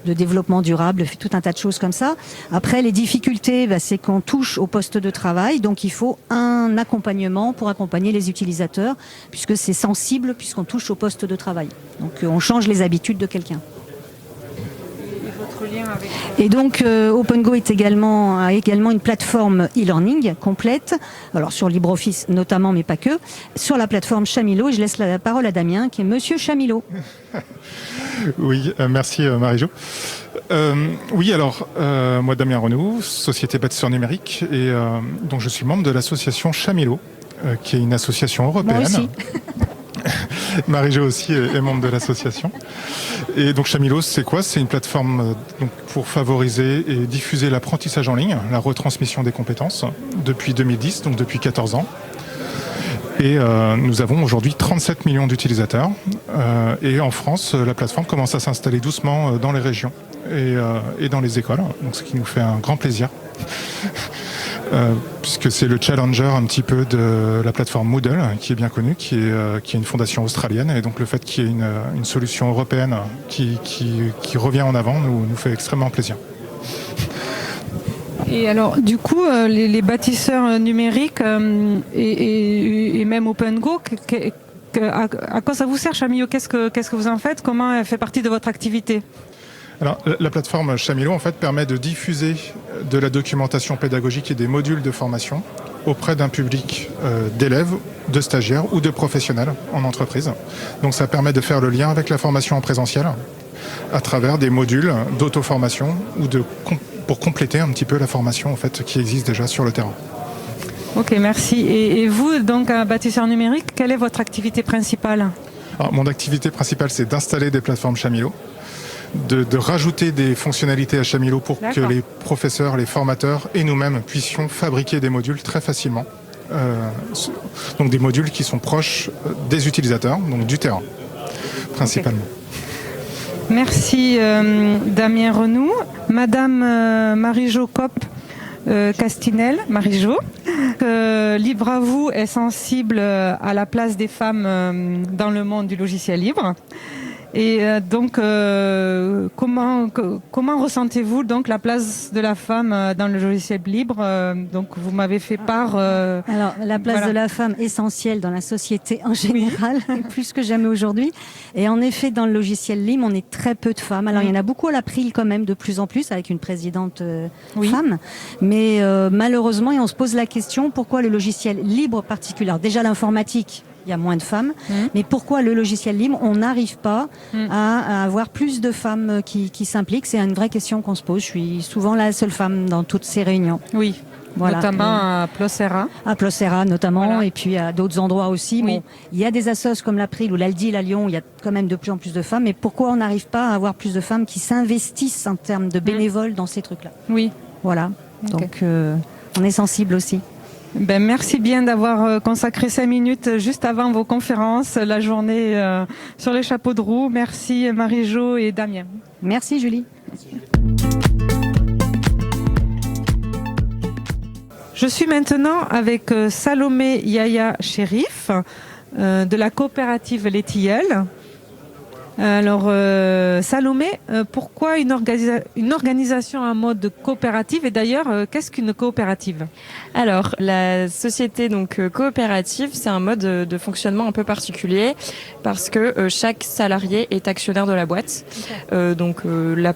développement durable, tout un tas de choses comme ça. Après, les difficultés, c'est qu'on touche au poste de travail, donc il faut un accompagnement pour accompagner les utilisateurs, puisque c'est sensible, puisqu'on touche au poste de travail. Donc on change les habitudes de quelqu'un. Et donc OpenGo a également une plateforme e-learning complète, alors sur LibreOffice notamment, mais pas que, sur la plateforme Chamilo. Et je laisse la parole à Damien, qui est Monsieur Chamilo. Oui, merci Marie-Jo. Moi Damien Renou, société bâtisseur numérique, et donc je suis membre de l'association Chamilo, qui est une association européenne. Moi aussi. Marie-Jo aussi est membre de l'association. Et donc Chamilo, c'est quoi ? C'est une plateforme pour favoriser et diffuser l'apprentissage en ligne, la retransmission des compétences, depuis 2010, donc depuis 14 ans. Et nous avons aujourd'hui 37 millions d'utilisateurs. Et en France, la plateforme commence à s'installer doucement dans les régions et dans les écoles, donc ce qui nous fait un grand plaisir. Puisque c'est le challenger un petit peu de la plateforme Moodle, qui est bien connue, qui est une fondation australienne, et donc le fait qu'il y ait une solution européenne qui revient en avant nous fait extrêmement plaisir. Et alors, du coup, les bâtisseurs numériques et même OpenGo, à quoi ça vous sert, Chamilo ? Qu'est-ce que vous en faites ? Comment elle fait partie de votre activité ? Alors, la plateforme Chamilo, en fait, permet de diffuser de la documentation pédagogique et des modules de formation auprès d'un public d'élèves, de stagiaires ou de professionnels en entreprise. Donc, ça permet de faire le lien avec la formation en présentiel à travers des modules d'auto-formation ou pour compléter un petit peu la formation en fait, qui existe déjà sur le terrain. Ok, merci. Et vous, donc, un bâtisseur numérique, quelle est votre activité principale ? Alors, mon activité principale, c'est d'installer des plateformes Chamilo, de rajouter des fonctionnalités à Chamilo pour que les professeurs, les formateurs et nous-mêmes puissions fabriquer des modules très facilement. Donc des modules qui sont proches des utilisateurs, donc du terrain, principalement. Okay. Merci Damien Renou. Madame Marie-Jo Kopp-Castinel, Marie-Jo, Libre à vous est sensible à la place des femmes dans le monde du logiciel libre. Et donc, comment ressentez-vous donc la place de la femme dans le logiciel libre ? Donc, vous m'avez fait part. Alors, la place de la femme essentielle dans la société en général, plus que jamais aujourd'hui. Et en effet, dans le logiciel libre, on est très peu de femmes. Alors, il y en a beaucoup à l'April quand même, de plus en plus, avec une présidente femme. Mais malheureusement, et on se pose la question, pourquoi le logiciel libre particulier ? Déjà, l'informatique. Il y a moins de femmes. Mais pourquoi le logiciel libre, on n'arrive pas à avoir plus de femmes qui s'impliquent ? C'est une vraie question qu'on se pose. Je suis souvent la seule femme dans toutes ces réunions. Oui. Voilà. Notamment à Plocera. À Plocera notamment, Voilà. et puis à d'autres endroits aussi. Oui. Bon, il y a des assos comme l'April ou l'Aldil à Lyon, il y a quand même de plus en plus de femmes. Mais pourquoi on n'arrive pas à avoir plus de femmes qui s'investissent en termes de bénévoles dans ces trucs-là? Oui. Voilà. Ok. Donc on est sensible aussi. Ben, merci bien d'avoir consacré 5 minutes juste avant vos conférences, la journée sur les chapeaux de roue. Merci Marie-Jo et Damien. Merci Julie. Je suis maintenant avec Salomé Yaya Chérif de la coopérative Les Tilleuls. Alors Salomé, pourquoi une organisation en mode coopérative, et d'ailleurs qu'est-ce qu'une coopérative? Alors la société coopérative, c'est un mode de fonctionnement un peu particulier parce que chaque salarié est actionnaire de la boîte.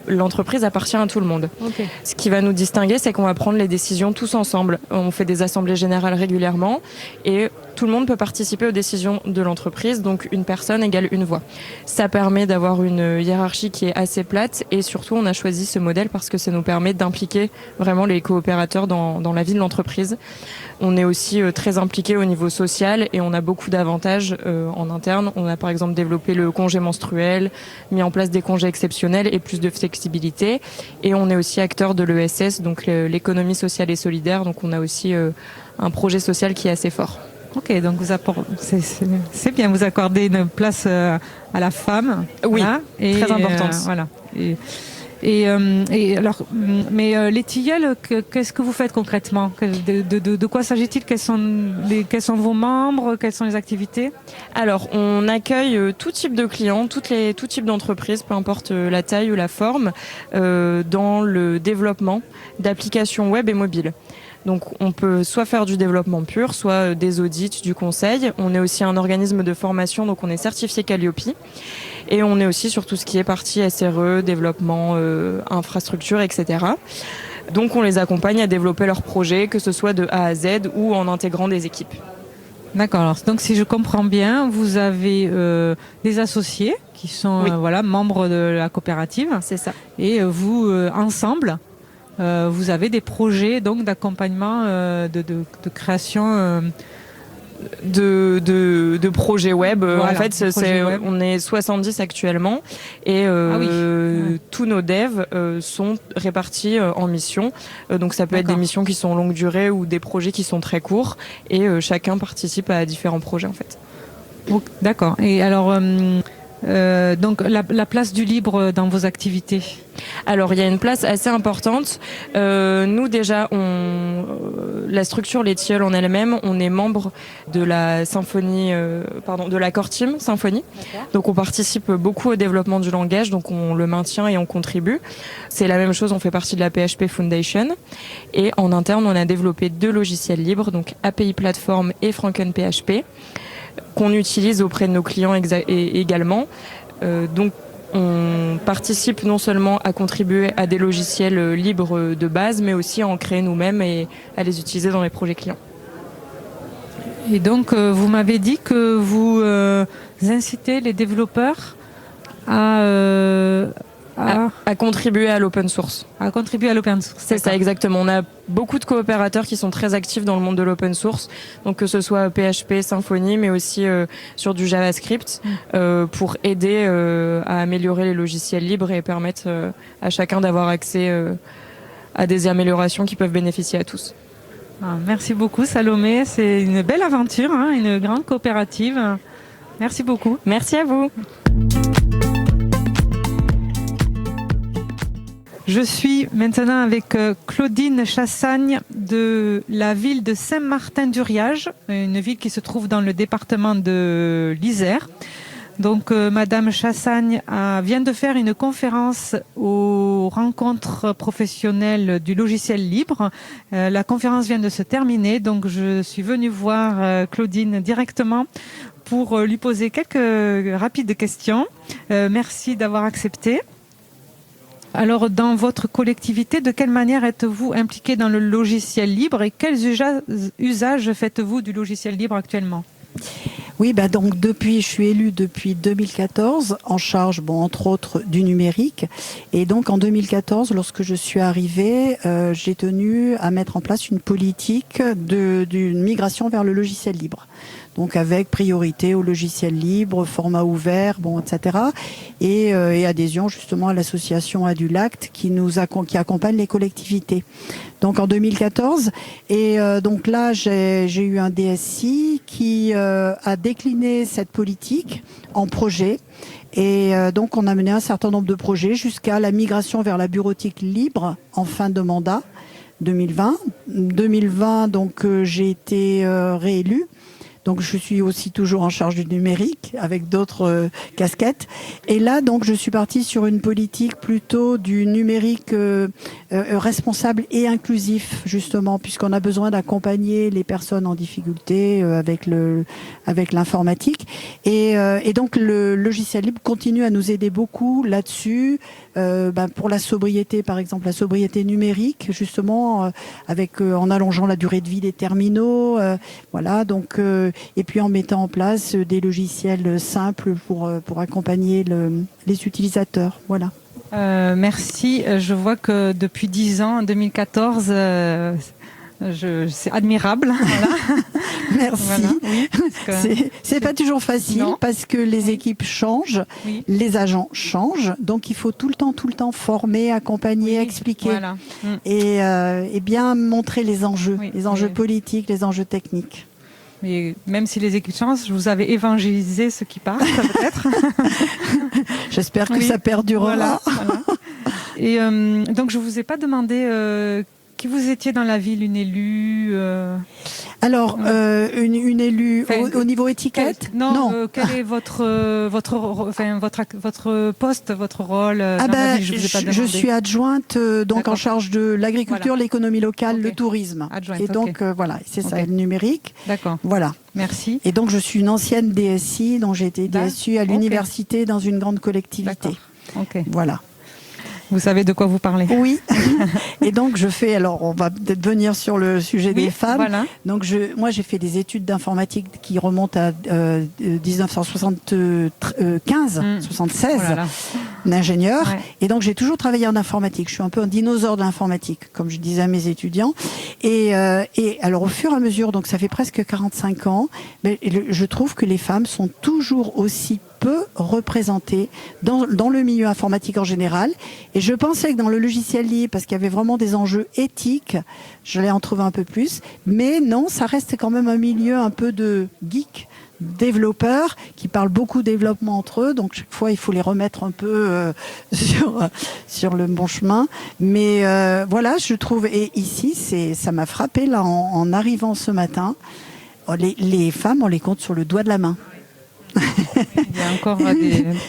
L'entreprise appartient à tout le monde. Okay. Ce qui va nous distinguer, c'est qu'on va prendre les décisions tous ensemble. On fait des assemblées générales régulièrement et tout le monde peut participer aux décisions de l'entreprise, donc une personne égale une voix. Ça permet d'avoir une hiérarchie qui est assez plate et surtout on a choisi ce modèle parce que ça nous permet d'impliquer vraiment les coopérateurs dans la vie de l'entreprise. On est aussi très impliqué au niveau social et on a beaucoup d'avantages en interne. On a par exemple développé le congé menstruel, mis en place des congés exceptionnels et plus de flexibilité. Et on est aussi acteur de l'ESS, donc l'économie sociale et solidaire. Donc on a aussi un projet social qui est assez fort. Ok, donc c'est bien, vous accordez une place à la femme. Oui, hein, très importante. Voilà. Et alors, mais les Tilleuls, qu'est-ce que vous faites concrètement? De quoi s'agit-il? Quels sont vos membres? Quelles sont les activités? Alors, on accueille tout type de clients, tout type d'entreprises, peu importe la taille ou la forme, dans le développement d'applications web et mobiles. Donc on peut soit faire du développement pur, soit des audits, du conseil. On est aussi un organisme de formation, donc on est certifié Calliope. Et on est aussi sur tout ce qui est partie SRE, développement, infrastructure, etc. Donc on les accompagne à développer leurs projets, que ce soit de A à Z ou en intégrant des équipes. D'accord. Alors, donc si je comprends bien, vous avez des associés qui sont membres de la coopérative. C'est ça. Et vous, ensemble, vous avez des projets donc d'accompagnement, de création de projets web. Voilà, en fait, web. On est 70 actuellement et tous nos devs sont répartis en missions. Donc ça peut être des missions qui sont longue durée ou des projets qui sont très courts et chacun participe à différents projets en fait. D'accord. Et alors donc la place du libre dans vos activités? Alors il y a une place assez importante. Nous déjà, la structure Les Tilleuls en elle-même, on est membre de la symphonie, de la Core Team Symphonie. Donc on participe beaucoup au développement du langage, donc on le maintient et on contribue. C'est la même chose, on fait partie de la PHP Foundation. Et en interne, on a développé 2 logiciels libres, donc API Platform et FrankenPHP, qu'on utilise auprès de nos clients également. Donc on participe non seulement à contribuer à des logiciels libres de base, mais aussi à en créer nous-mêmes et à les utiliser dans les projets clients. Et donc, vous m'avez dit que vous incitez les développeurs à contribuer à l'open source. À contribuer à l'open source. C'est ça, exactement. On a beaucoup de coopérateurs qui sont très actifs dans le monde de l'open source, donc que ce soit PHP, Symfony, mais aussi sur du JavaScript, pour aider à améliorer les logiciels libres et permettre à chacun d'avoir accès à des améliorations qui peuvent bénéficier à tous. Merci beaucoup Salomé, c'est une belle aventure, hein, une grande coopérative. Merci beaucoup. Merci à vous. Je suis maintenant avec Claudine Chassagne de la ville de Saint-Martin-d'Uriage, une ville qui se trouve dans le département de l'Isère. Donc Madame Chassagne vient de faire une conférence aux rencontres professionnelles du logiciel libre. La conférence vient de se terminer, donc je suis venue voir Claudine directement pour lui poser quelques rapides questions. Merci d'avoir accepté. Alors, dans votre collectivité, de quelle manière êtes-vous impliqué dans le logiciel libre et quels usages faites-vous du logiciel libre actuellement ? Oui, donc je suis élue depuis 2014, en charge, entre autres, du numérique. Et donc en 2014, lorsque je suis arrivée, j'ai tenu à mettre en place une politique d'une migration vers le logiciel libre. Donc avec priorité au logiciel libre, format ouvert, etc. Et adhésion justement à l'association Adulact qui accompagne les collectivités. Donc en 2014, et donc là j'ai eu un DSI qui a décliné cette politique en projet. Et donc on a mené un certain nombre de projets jusqu'à la migration vers la bureautique libre en fin de mandat 2020. 2020, donc j'ai été réélue. Donc je suis aussi toujours en charge du numérique avec d'autres casquettes. Et là, donc, je suis partie sur une politique plutôt du numérique responsable et inclusif, justement, puisqu'on a besoin d'accompagner les personnes en difficulté avec l'informatique. Et donc le logiciel libre continue à nous aider beaucoup là-dessus. Pour la sobriété, par exemple, la sobriété numérique, justement, en allongeant la durée de vie des terminaux, voilà. Donc, et puis en mettant en place des logiciels simples pour accompagner les utilisateurs, voilà. Merci. Je vois que depuis 10 ans, en 2014, c'est admirable. Voilà. Merci. Voilà, oui, c'est pas toujours facile parce que les équipes changent, les agents changent, donc il faut tout le temps former, accompagner, expliquer et bien montrer les enjeux, politiques, les enjeux techniques. Mais même si les équipes changent, vous avez évangélisé ceux qui partent, peut-être. J'espère que ça perdurera. Voilà. Et donc je vous ai pas demandé qui vous étiez dans la ville, une élue Alors, une élue au niveau étiquette Non. Quel est votre poste, votre rôle dans la ville? Je suis adjointe donc en charge de l'agriculture, l'économie locale, le tourisme. Adjointe, et donc voilà, c'est ça, le numérique. D'accord. Voilà. Merci. Et donc je suis une ancienne DSI, donc j'ai été DSI à l'université dans une grande collectivité. Voilà. Vous savez de quoi vous parlez. Oui. Et donc on va peut-être venir sur le sujet des femmes. Voilà. Donc moi j'ai fait des études d'informatique qui remontent à 1975, 76, d'ingénieur. Ouais. Et donc j'ai toujours travaillé en informatique. Je suis un peu un dinosaure de l'informatique, comme je disais à mes étudiants. Et alors au fur et à mesure, donc ça fait presque 45 ans, mais je trouve que les femmes sont toujours aussi peu représentées dans le milieu informatique en général. Et je pensais que dans le logiciel libre, parce qu'il y avait vraiment des enjeux éthiques, j'allais en trouver un peu plus. Mais non, ça reste quand même un milieu un peu de geeks, développeurs, qui parlent beaucoup développement entre eux. Donc chaque fois, il faut les remettre un peu sur le bon chemin. Mais voilà, je trouve... Et ici, ça m'a frappé là en arrivant ce matin. Les femmes, on les compte sur le doigt de la main. Il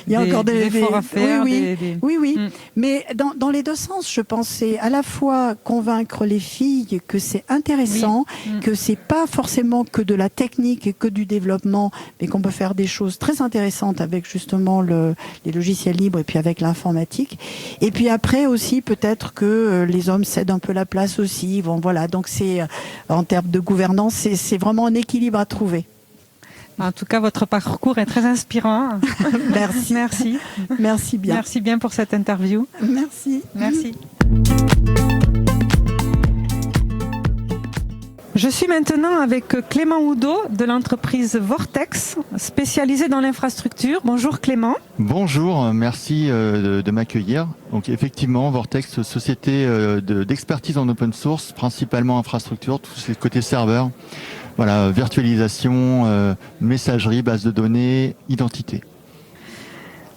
y a encore des efforts à faire. Oui. Mais dans les deux sens, je pensais à la fois convaincre les filles que c'est intéressant, que c'est pas forcément que de la technique et que du développement, mais qu'on peut faire des choses très intéressantes avec justement les logiciels libres et puis avec l'informatique. Et puis après aussi, peut-être que les hommes cèdent un peu la place aussi. Bon, voilà. Donc c'est, en termes de gouvernance, c'est vraiment un équilibre à trouver. En tout cas, votre parcours est très inspirant. Merci. Merci. Merci bien. Merci bien pour cette interview. Merci. Merci. Je suis maintenant avec Clément Oudot de l'entreprise Vortex, spécialisée dans l'infrastructure. Bonjour Clément. Bonjour, merci de m'accueillir. Donc effectivement, Vortex, société d'expertise en open source, principalement infrastructure, tout ce côté serveur. Voilà, virtualisation, messagerie, base de données, identité.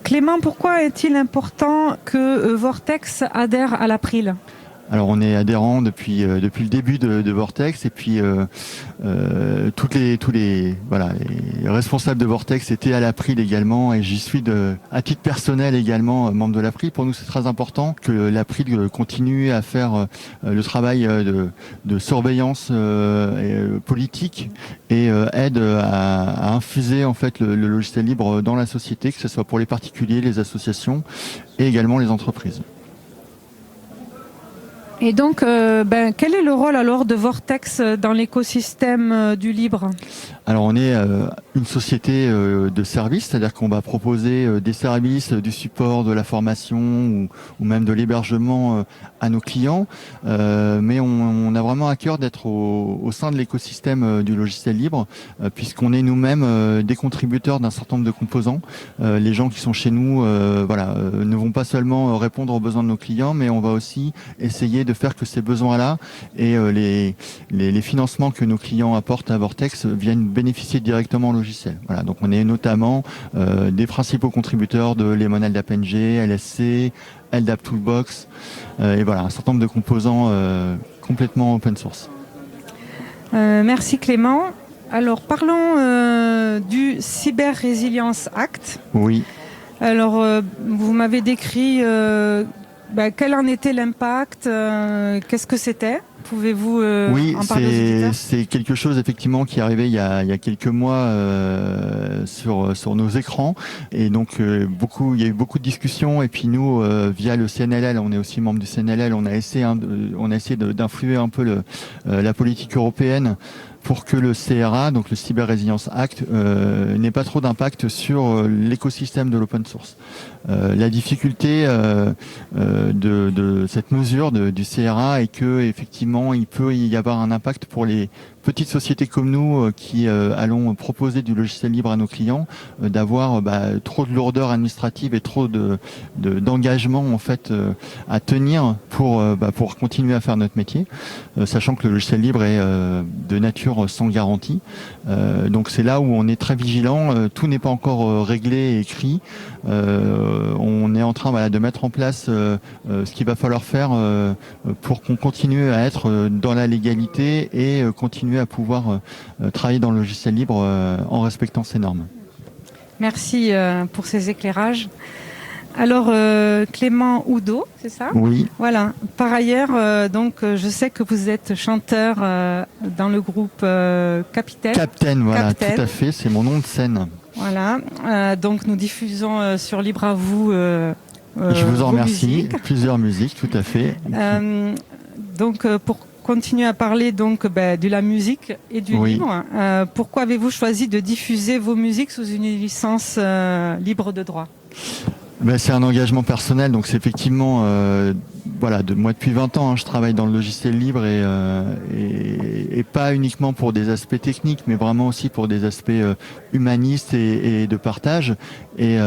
Clément, pourquoi est-il important que Vortex adhère à l'April ? Alors on est adhérent depuis le début de Vortex et puis tous les responsables de Vortex étaient à l'April également et j'y suis à titre personnel également membre de l'April. Pour nous c'est très important que l'April continue à faire le travail de surveillance politique et aide à infuser en fait le logiciel libre dans la société, que ce soit pour les particuliers, les associations et également les entreprises. Et donc, quel est le rôle alors de Vortex dans l'écosystème du libre ? Alors on est une société de services, c'est-à-dire qu'on va proposer des services, du support, de la formation ou même de l'hébergement à nos clients. Mais on a vraiment à cœur d'être au sein de l'écosystème du logiciel libre, puisqu'on est nous-mêmes des contributeurs d'un certain nombre de composants. Les gens qui sont chez nous ne vont pas seulement répondre aux besoins de nos clients, mais on va aussi essayer de faire que ces besoins-là et les financements que nos clients apportent à Vortex viennent bénéficier directement au logiciel. Voilà, donc on est notamment des principaux contributeurs de Lemon LDAP NG, LSC, LDAP Toolbox, et voilà, un certain nombre de composants complètement open source. Merci Clément. Alors parlons du Cyber Resilience Act. Oui. Alors vous m'avez décrit quel en était l'impact, qu'est-ce que c'était ? Pouvez-vous en parler aux auditeurs ? Oui, c'est quelque chose effectivement qui est arrivé il y a quelques mois sur nos écrans, et donc il y a eu beaucoup de discussions, et puis nous via le CNLL, on est aussi membre du CNLL, on a essayé d'influer un peu la politique européenne pour que le CRA, donc le Cyber Resilience Act, n'ait pas trop d'impact sur l'écosystème de l'open source. La difficulté de cette mesure du CRA est que effectivement il peut y avoir un impact pour les petites sociétés comme nous qui allons proposer du logiciel libre à nos clients, d'avoir trop de lourdeur administrative et trop d'engagement en fait à tenir pour continuer à faire notre métier, sachant que le logiciel libre est de nature sans garantie. Donc c'est là où on est très vigilant. Tout n'est pas encore réglé et écrit. On est en train de mettre en place ce qu'il va falloir faire pour qu'on continue à être dans la légalité et continuer à pouvoir travailler dans le logiciel libre en respectant ces normes. Merci pour ces éclairages. Alors Clément Oudot, c'est ça ? Oui. Voilà. Par ailleurs, je sais que vous êtes chanteur dans le groupe Capitaine. Captain, voilà, tout à fait, c'est mon nom de scène. Voilà. Donc nous diffusons sur Libre à vous. Je vous en remercie. Plusieurs musiques, tout à fait. Pour continuer à parler de la musique et du livre, pourquoi avez-vous choisi de diffuser vos musiques sous une licence libre de droit ? C'est un engagement personnel, donc c'est effectivement, moi depuis 20 ans, je travaille dans le logiciel libre et pas uniquement pour des aspects techniques, mais vraiment aussi pour des aspects humanistes et de partage. Et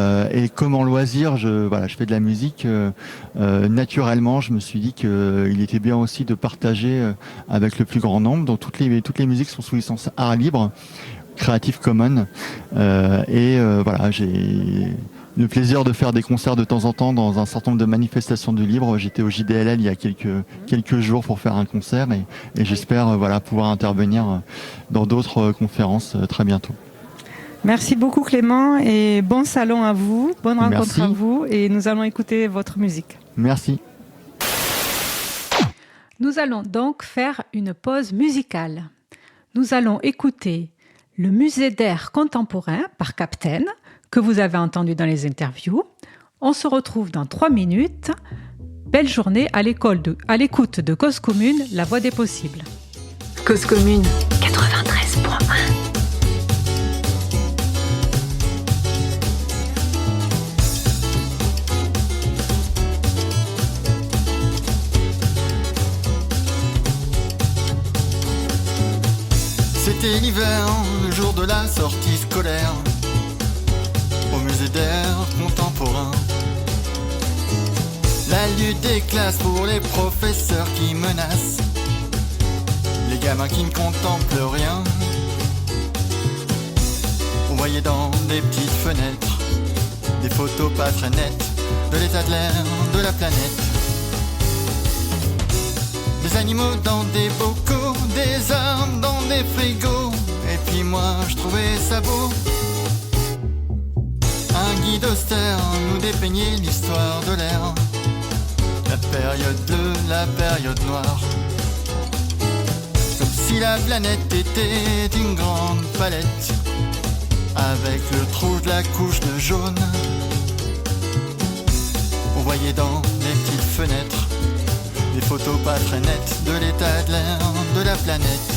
comme en loisir, je fais de la musique, naturellement, je me suis dit qu'il était bien aussi de partager avec le plus grand nombre. Donc toutes les musiques sont sous licence art libre, Creative Commons, j'ai le plaisir de faire des concerts de temps en temps dans un certain nombre de manifestations du libre. J'étais au JDLL il y a quelques jours pour faire un concert et j'espère pouvoir intervenir dans d'autres conférences très bientôt. Merci beaucoup Clément et bon salon à vous, bonne rencontre. Merci. À vous, et nous allons écouter votre musique. Merci. Nous allons donc faire une pause musicale. Nous allons écouter le Musée d'Art Contemporain par Captain, que vous avez entendu dans les interviews. On se retrouve dans 3 minutes. Belle journée à l'écoute de Cause Commune, la voix des possibles. Cause Commune 93.1. C'était l'hiver, le jour de la sortie scolaire, au musée d'art contemporain. La lutte des classes pour les professeurs qui menacent les gamins qui ne contemplent rien. On voyait dans des petites fenêtres des photos pas très nettes de l'état de l'air, de la planète. Des animaux dans des bocaux, des armes dans des frigos. Et puis moi je trouvais ça beau. Un guide austère nous dépeignait l'histoire de l'air, la période bleue, la période noire. Comme si la planète était une grande palette, avec le trou de la couche de jaune. On voyait dans les petites fenêtres des photos pas très nettes de l'état de l'air, de la planète.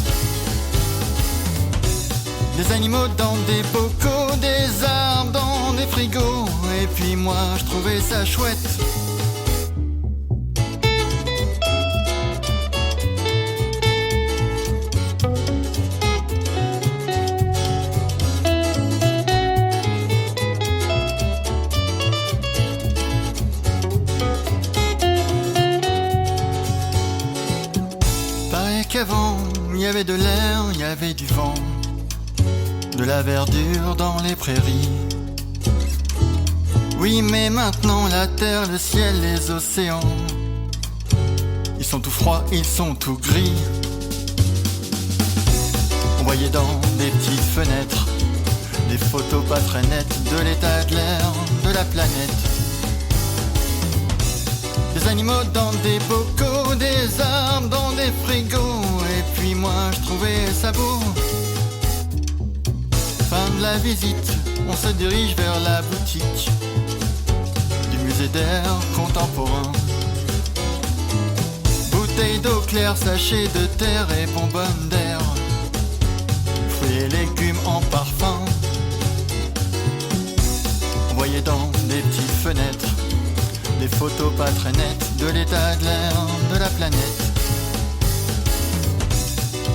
Des animaux dans des bocaux, des arbres dans des frigos. Et puis moi je trouvais ça chouette. Pareil qu'avant, il y avait de l'air, il y avait du vent, de la verdure dans les prairies. Oui, mais maintenant la terre, le ciel, les océans, ils sont tout froids, ils sont tout gris. On voyait dans des petites fenêtres des photos pas très nettes de l'état de l'air, de la planète. Des animaux dans des bocaux, des arbres dans des frigos. Et puis moi je trouvais ça beau. Fin de la visite, on se dirige vers la boutique du musée d'art contemporain. Bouteilles d'eau claire, sachets de terre et bonbonnes d'air, fruits et légumes en parfum. On voyait dans des petites fenêtres des photos pas très nettes de l'état de l'air, de la planète.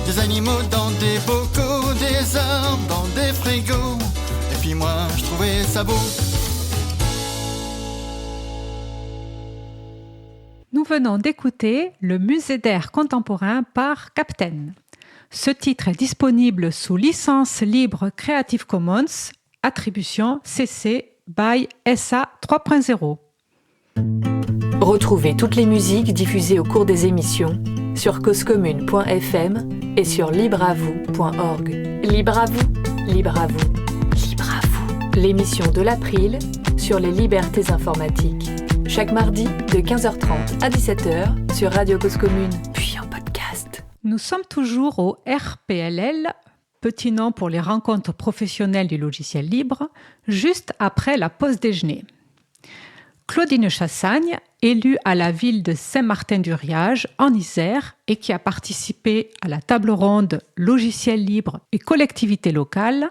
Des animaux dans des bocaux, des arbres dans des frigos. Et puis moi je trouvais ça beau. Nous venons d'écouter le musée d'art contemporain par Captain. Ce titre est disponible sous licence libre Creative Commons, attribution CC by SA 3.0. Retrouvez toutes les musiques diffusées au cours des émissions sur causecommune.fm et sur libreavou.org. Libre à vous, libre à vous, libre à vous. L'émission de l'April sur les libertés informatiques. Chaque mardi de 15h30 à 17h sur Radio Cause Commune, puis en podcast. Nous sommes toujours au RPLL, petit nom pour les rencontres professionnelles du logiciel libre, juste après la pause déjeuner. Claudine Chassagne, élue à la ville de Saint-Martin-du-Riage, en Isère, et qui a participé à la table ronde Logiciel libre et collectivités locales,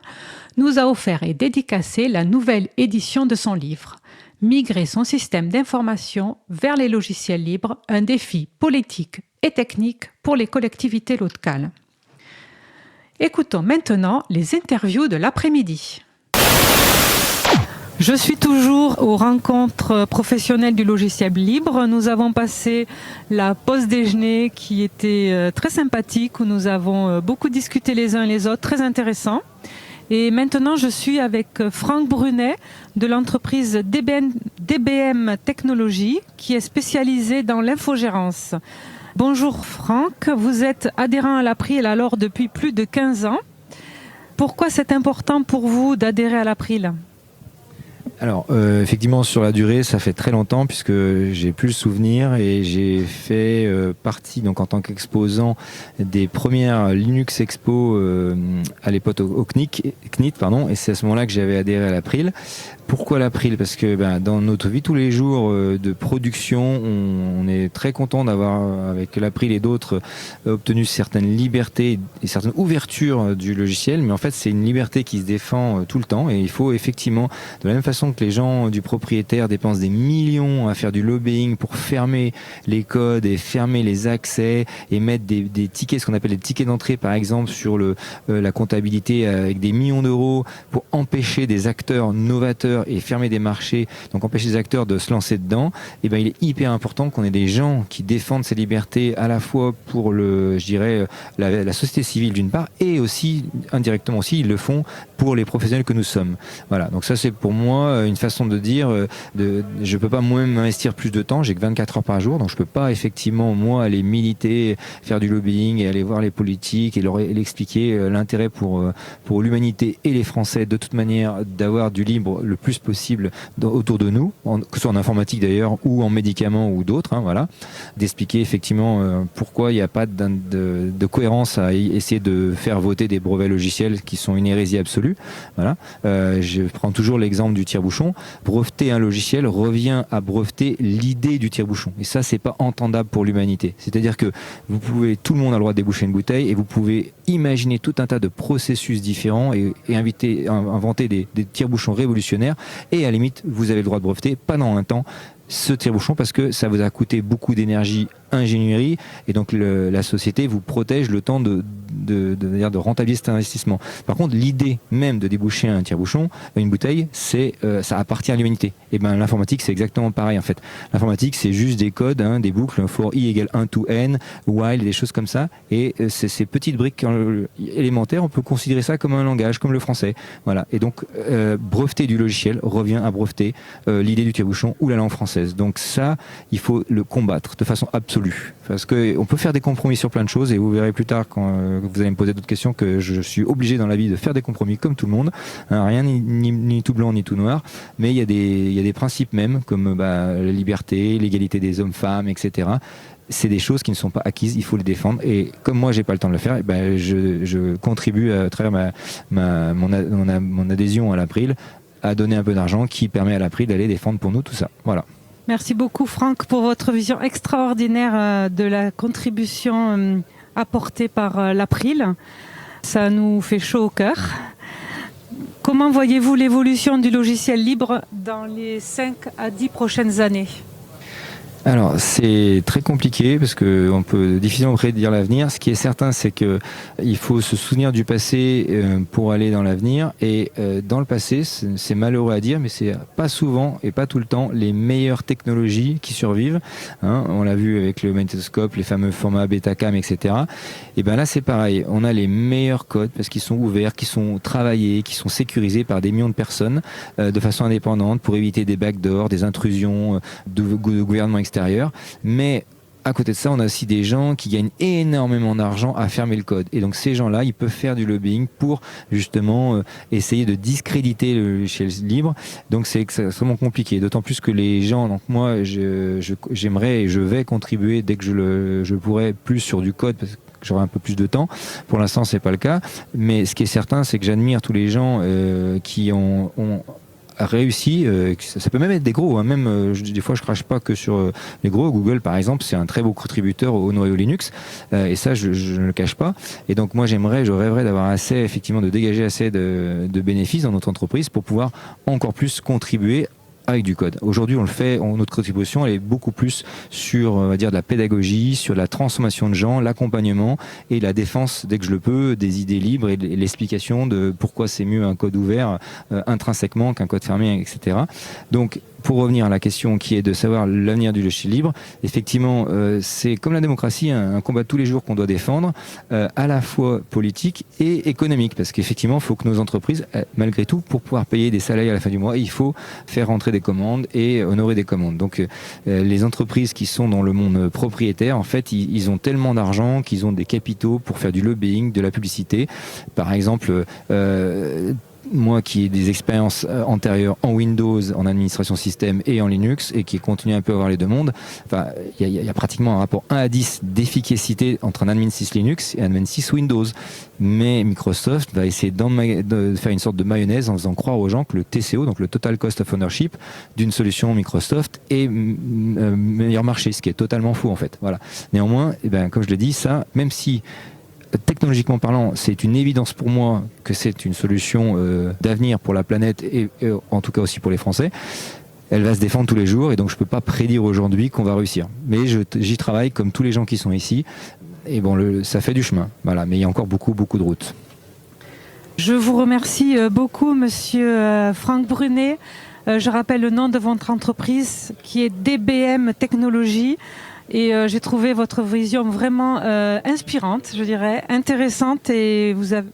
nous a offert et dédicacé la nouvelle édition de son livre « Migrer son système d'information vers les logiciels libres, un défi politique et technique pour les collectivités locales ». Écoutons maintenant les interviews de l'après-midi. Je suis toujours aux rencontres professionnelles du logiciel libre. Nous avons passé la pause déjeuner qui était très sympathique, où nous avons beaucoup discuté les uns et les autres, très intéressant. Et maintenant, je suis avec Franck Brunet de l'entreprise DBM Technologies, qui est spécialisée dans l'infogérance. Bonjour Franck, vous êtes adhérent à l'April alors depuis plus de 15 ans. Pourquoi c'est important pour vous d'adhérer à l'April ? Alors, effectivement, sur la durée, ça fait très longtemps puisque j'ai plus le souvenir et j'ai fait partie, donc en tant qu'exposant, des premières Linux Expo à l'époque au CNIT, et c'est à ce moment-là que j'avais adhéré à l'April. Pourquoi l'April ? Parce que dans notre vie tous les jours de production, on est très content d'avoir, avec l'April et d'autres, obtenu certaines libertés et certaines ouvertures du logiciel, mais en fait c'est une liberté qui se défend tout le temps, et il faut effectivement, de la même façon que les gens du propriétaire dépensent des millions à faire du lobbying pour fermer les codes et fermer les accès et mettre des tickets, ce qu'on appelle des tickets d'entrée par exemple sur la comptabilité avec des millions d'euros pour empêcher des acteurs novateurs et fermer des marchés, donc empêcher les acteurs de se lancer dedans, et il est hyper important qu'on ait des gens qui défendent ces libertés à la fois pour la société civile d'une part, et aussi indirectement aussi ils le font pour les professionnels que nous sommes. Voilà, donc ça c'est pour moi une façon de dire je peux pas moi-même investir plus de temps, j'ai que 24 heures par jour, donc je peux pas effectivement moi aller militer, faire du lobbying et aller voir les politiques et leur expliquer l'intérêt pour l'humanité et les Français de toute manière d'avoir du libre le plus possible autour de nous, que ce soit en informatique d'ailleurs, ou en médicaments ou d'autres, voilà, d'expliquer effectivement pourquoi il n'y a pas de cohérence à essayer de faire voter des brevets logiciels qui sont une hérésie absolue. Voilà. Je prends toujours l'exemple du tire-bouchon. Breveter un logiciel revient à breveter l'idée du tire-bouchon. Et ça, c'est pas entendable pour l'humanité. C'est-à-dire que tout le monde a le droit de déboucher une bouteille et vous pouvez imaginer tout un tas de processus différents et inventer des tire-bouchons révolutionnaires. Et à la limite, vous avez le droit de breveter pendant un temps ce tire-bouchon parce que ça vous a coûté beaucoup d'énergie, ingénierie, et donc la société vous protège le temps de rentabiliser cet investissement. Par contre, l'idée même de déboucher un tire-bouchon, une bouteille, ça appartient à l'humanité. Et ben l'informatique, c'est exactement pareil en fait. L'informatique, c'est juste des codes, des boucles, for i égale 1 to n, while, des choses comme ça. Et ces petites briques élémentaires, on peut considérer ça comme un langage, comme le français. Voilà. Et donc, breveter du logiciel revient à breveter l'idée du tire-bouchon ou la langue française. Donc ça, il faut le combattre de façon absolue. Parce qu'on peut faire des compromis sur plein de choses et vous verrez plus tard quand vous allez me poser d'autres questions que je suis obligé dans la vie de faire des compromis comme tout le monde. Rien ni tout blanc ni tout noir, mais il y a des principes même comme la liberté, l'égalité des hommes-femmes, etc. C'est des choses qui ne sont pas acquises, il faut les défendre. Et comme moi, j'ai pas le temps de le faire, je contribue à travers mon adhésion à l'April à donner un peu d'argent qui permet à l'April d'aller défendre pour nous tout ça. Voilà. Merci beaucoup Franck pour votre vision extraordinaire de la contribution apportée par l'April. Ça nous fait chaud au cœur. Comment voyez-vous l'évolution du logiciel libre dans les 5 à 10 prochaines années ? Alors, c'est très compliqué parce qu'on peut difficilement prédire l'avenir. Ce qui est certain, c'est qu'il faut se souvenir du passé pour aller dans l'avenir. Et dans le passé, c'est malheureux à dire, mais c'est pas souvent et pas tout le temps les meilleures technologies qui survivent. On l'a vu avec le magnétoscope, les fameux formats Betacam, etc. Et ben là, c'est pareil. On a les meilleurs codes parce qu'ils sont ouverts, qui sont travaillés, qui sont sécurisés par des millions de personnes de façon indépendante pour éviter des backdoors, des intrusions de gouvernements extérieurs. Mais à côté de ça, on a aussi des gens qui gagnent énormément d'argent à fermer le code. Et donc ces gens-là, ils peuvent faire du lobbying pour justement essayer de discréditer le logiciel libre. Donc c'est extrêmement compliqué. D'autant plus que les gens, donc moi, j'aimerais et je vais contribuer dès que je pourrai plus sur du code parce que j'aurai un peu plus de temps. Pour l'instant, c'est pas le cas. Mais ce qui est certain, c'est que j'admire tous les gens qui ont réussi, ça peut même être des gros, même des fois je crache pas que sur les gros. Google par exemple, c'est un très beau contributeur au noyau Linux, et ça je ne le cache pas. Et donc moi je rêverais d'avoir assez, effectivement, de dégager assez de bénéfices dans notre entreprise pour pouvoir encore plus contribuer avec du code. Aujourd'hui, on le fait, notre contribution, elle est beaucoup plus sur, on va dire, de la pédagogie, sur la transformation de gens, l'accompagnement et la défense, dès que je le peux, des idées libres et l'explication de pourquoi c'est mieux un code ouvert intrinsèquement qu'un code fermé, etc. Donc, pour revenir à la question qui est de savoir l'avenir du logiciel libre, effectivement, c'est comme la démocratie, un combat de tous les jours qu'on doit défendre, à la fois politique et économique, parce qu'effectivement, il faut que nos entreprises, malgré tout, pour pouvoir payer des salaires à la fin du mois, il faut faire rentrer des commandes et honorer des commandes. Donc, les entreprises qui sont dans le monde propriétaire, en fait, ils ont tellement d'argent qu'ils ont des capitaux pour faire du lobbying, de la publicité. Par exemple, moi qui ai des expériences antérieures en Windows, en administration système et en Linux, et qui continue un peu à avoir les deux mondes, enfin, il y a pratiquement un rapport 1 à 10 d'efficacité entre un admin 6 Linux et un admin 6 Windows. Mais Microsoft va essayer de faire une sorte de mayonnaise en faisant croire aux gens que le TCO, donc le Total Cost of Ownership d'une solution Microsoft, est meilleur marché, ce qui est totalement faux en fait. Voilà. Néanmoins, comme je l'ai dit, ça, même si technologiquement parlant, c'est une évidence pour moi que c'est une solution d'avenir pour la planète et en tout cas aussi pour les Français. Elle va se défendre tous les jours et donc je ne peux pas prédire aujourd'hui qu'on va réussir. Mais j'y travaille comme tous les gens qui sont ici et bon, ça fait du chemin. Voilà, mais il y a encore beaucoup de routes. Je vous remercie beaucoup, monsieur Franck Brunet. Je rappelle le nom de votre entreprise qui est DBM Technologies. Et j'ai trouvé votre vision vraiment inspirante, je dirais, intéressante, et vous avez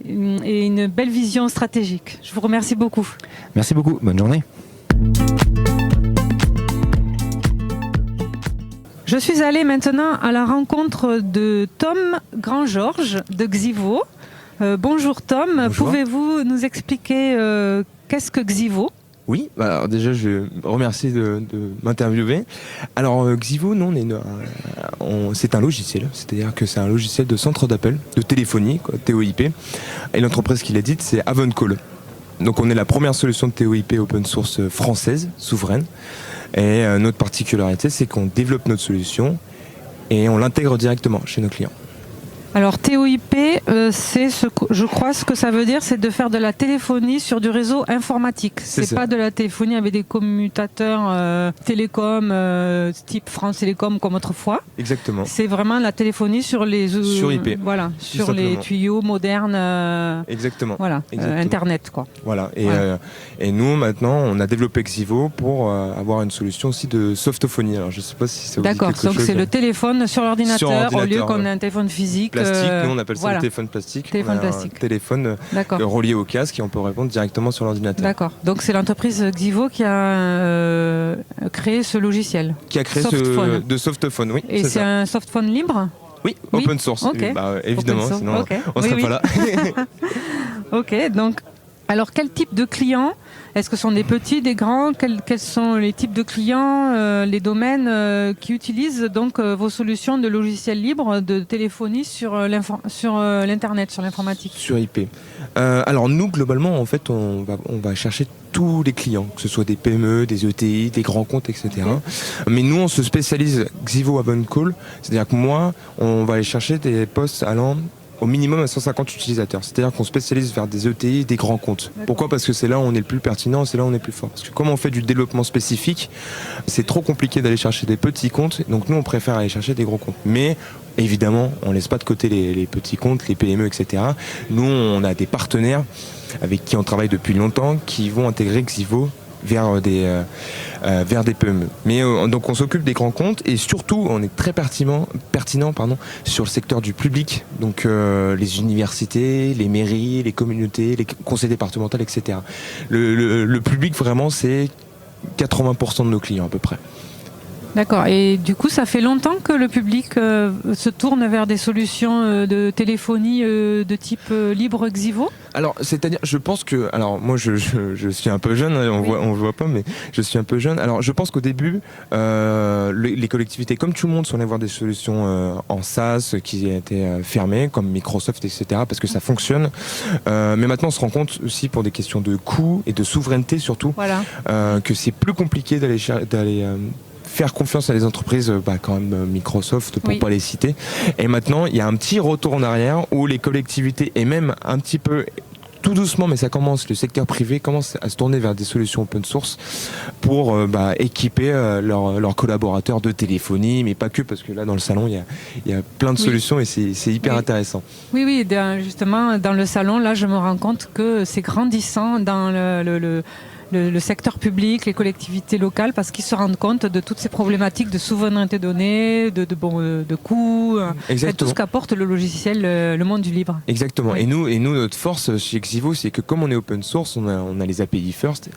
une belle vision stratégique. Je vous remercie beaucoup. Merci beaucoup, bonne journée. Je suis allée maintenant à la rencontre de Tom Grand-Georges de Xivo. Bonjour Tom, bonjour. Pouvez-vous nous expliquer qu'est-ce que Xivo ? Oui, alors déjà je remercie de m'interviewer. Alors Xivo, non, c'est un logiciel, c'est-à-dire que c'est un logiciel de centre d'appel, de téléphonie, quoi, TOIP. Et l'entreprise qui l'a dite, c'est Avencall. Donc on est la première solution de TOIP open source française, souveraine. Et notre particularité, c'est qu'on développe notre solution et on l'intègre directement chez nos clients. Alors TOIP, je crois ce que ça veut dire, c'est de faire de la téléphonie sur du réseau informatique. C'est pas de la téléphonie avec des commutateurs télécom type France Télécom comme autrefois. Exactement. C'est vraiment la téléphonie sur les sur IP. Voilà, sur les tuyaux modernes. Exactement. Voilà, Exactement. Internet quoi. Voilà. Et nous maintenant, on a développé Xivo pour avoir une solution aussi de softophonie. Alors je sais pas si ça vous dit quelque chose. D'accord. Donc c'est le téléphone sur l'ordinateur au lieu qu'on ait un téléphone physique. Plastique, nous on appelle ça le téléphone plastique. Un téléphone relié au casque et on peut répondre directement sur l'ordinateur. D'accord. Donc c'est l'entreprise Xivo qui a créé ce logiciel. Qui a créé de softphone, oui. Et c'est un softphone libre ? Oui, open source. Okay. Évidemment, sinon on ne serait pas là. Ok, donc alors quel type de clients ? Est-ce que ce sont des petits, des grands ? Quels sont les types de clients, les domaines qui utilisent donc vos solutions de logiciels libres de téléphonie sur l'internet, sur l'informatique ? Sur IP. Alors nous, globalement, en fait, on va chercher tous les clients, que ce soit des PME, des ETI, des grands comptes, etc. Mais nous, on se spécialise Xivo Avencall, c'est-à-dire que moi, on va aller chercher des postes allant au minimum à 150 utilisateurs. C'est-à-dire qu'on spécialise vers des ETI, des grands comptes. Pourquoi ? Parce que c'est là où on est le plus pertinent, c'est là où on est le plus fort. Parce que comme on fait du développement spécifique, c'est trop compliqué d'aller chercher des petits comptes. Donc nous, on préfère aller chercher des gros comptes. Mais évidemment, on laisse pas de côté les petits comptes, les PME, etc. Nous, on a des partenaires avec qui on travaille depuis longtemps qui vont intégrer Xivo vers des PME. Mais donc on s'occupe des grands comptes et surtout on est très pertinent sur le secteur du public, donc les universités, les mairies, les communautés, les conseils départementaux, etc. Le public vraiment c'est 80% de nos clients à peu près. D'accord. Et du coup, ça fait longtemps que le public se tourne vers des solutions de téléphonie de type libre Xivo ? Alors, c'est-à-dire, je pense que, alors moi, je suis un peu jeune, on voit pas, mais je suis un peu jeune. Alors, je pense qu'au début, les collectivités, comme tout le monde, sont allées voir des solutions en SaaS qui étaient fermées, comme Microsoft, etc., parce que ça fonctionne. Mais maintenant, on se rend compte aussi, pour des questions de coût et de souveraineté surtout, que c'est plus compliqué d'aller faire confiance à des entreprises comme Microsoft pour pas les citer. Et maintenant il y a un petit retour en arrière où les collectivités et même un petit peu tout doucement, mais ça commence, le secteur privé commence à se tourner vers des solutions open source pour équiper leurs collaborateurs de téléphonie, mais pas que, parce que là dans le salon il y a plein de solutions et c'est hyper intéressant. Oui, justement dans le salon là je me rends compte que c'est grandissant dans le secteur public, les collectivités locales, parce qu'ils se rendent compte de toutes ces problématiques de souveraineté de données, de coûts, et tout ce qu'apporte le logiciel, le monde du libre. Exactement. Oui. Et nous, notre force chez Xivo, c'est que comme on est open source, on a les API first.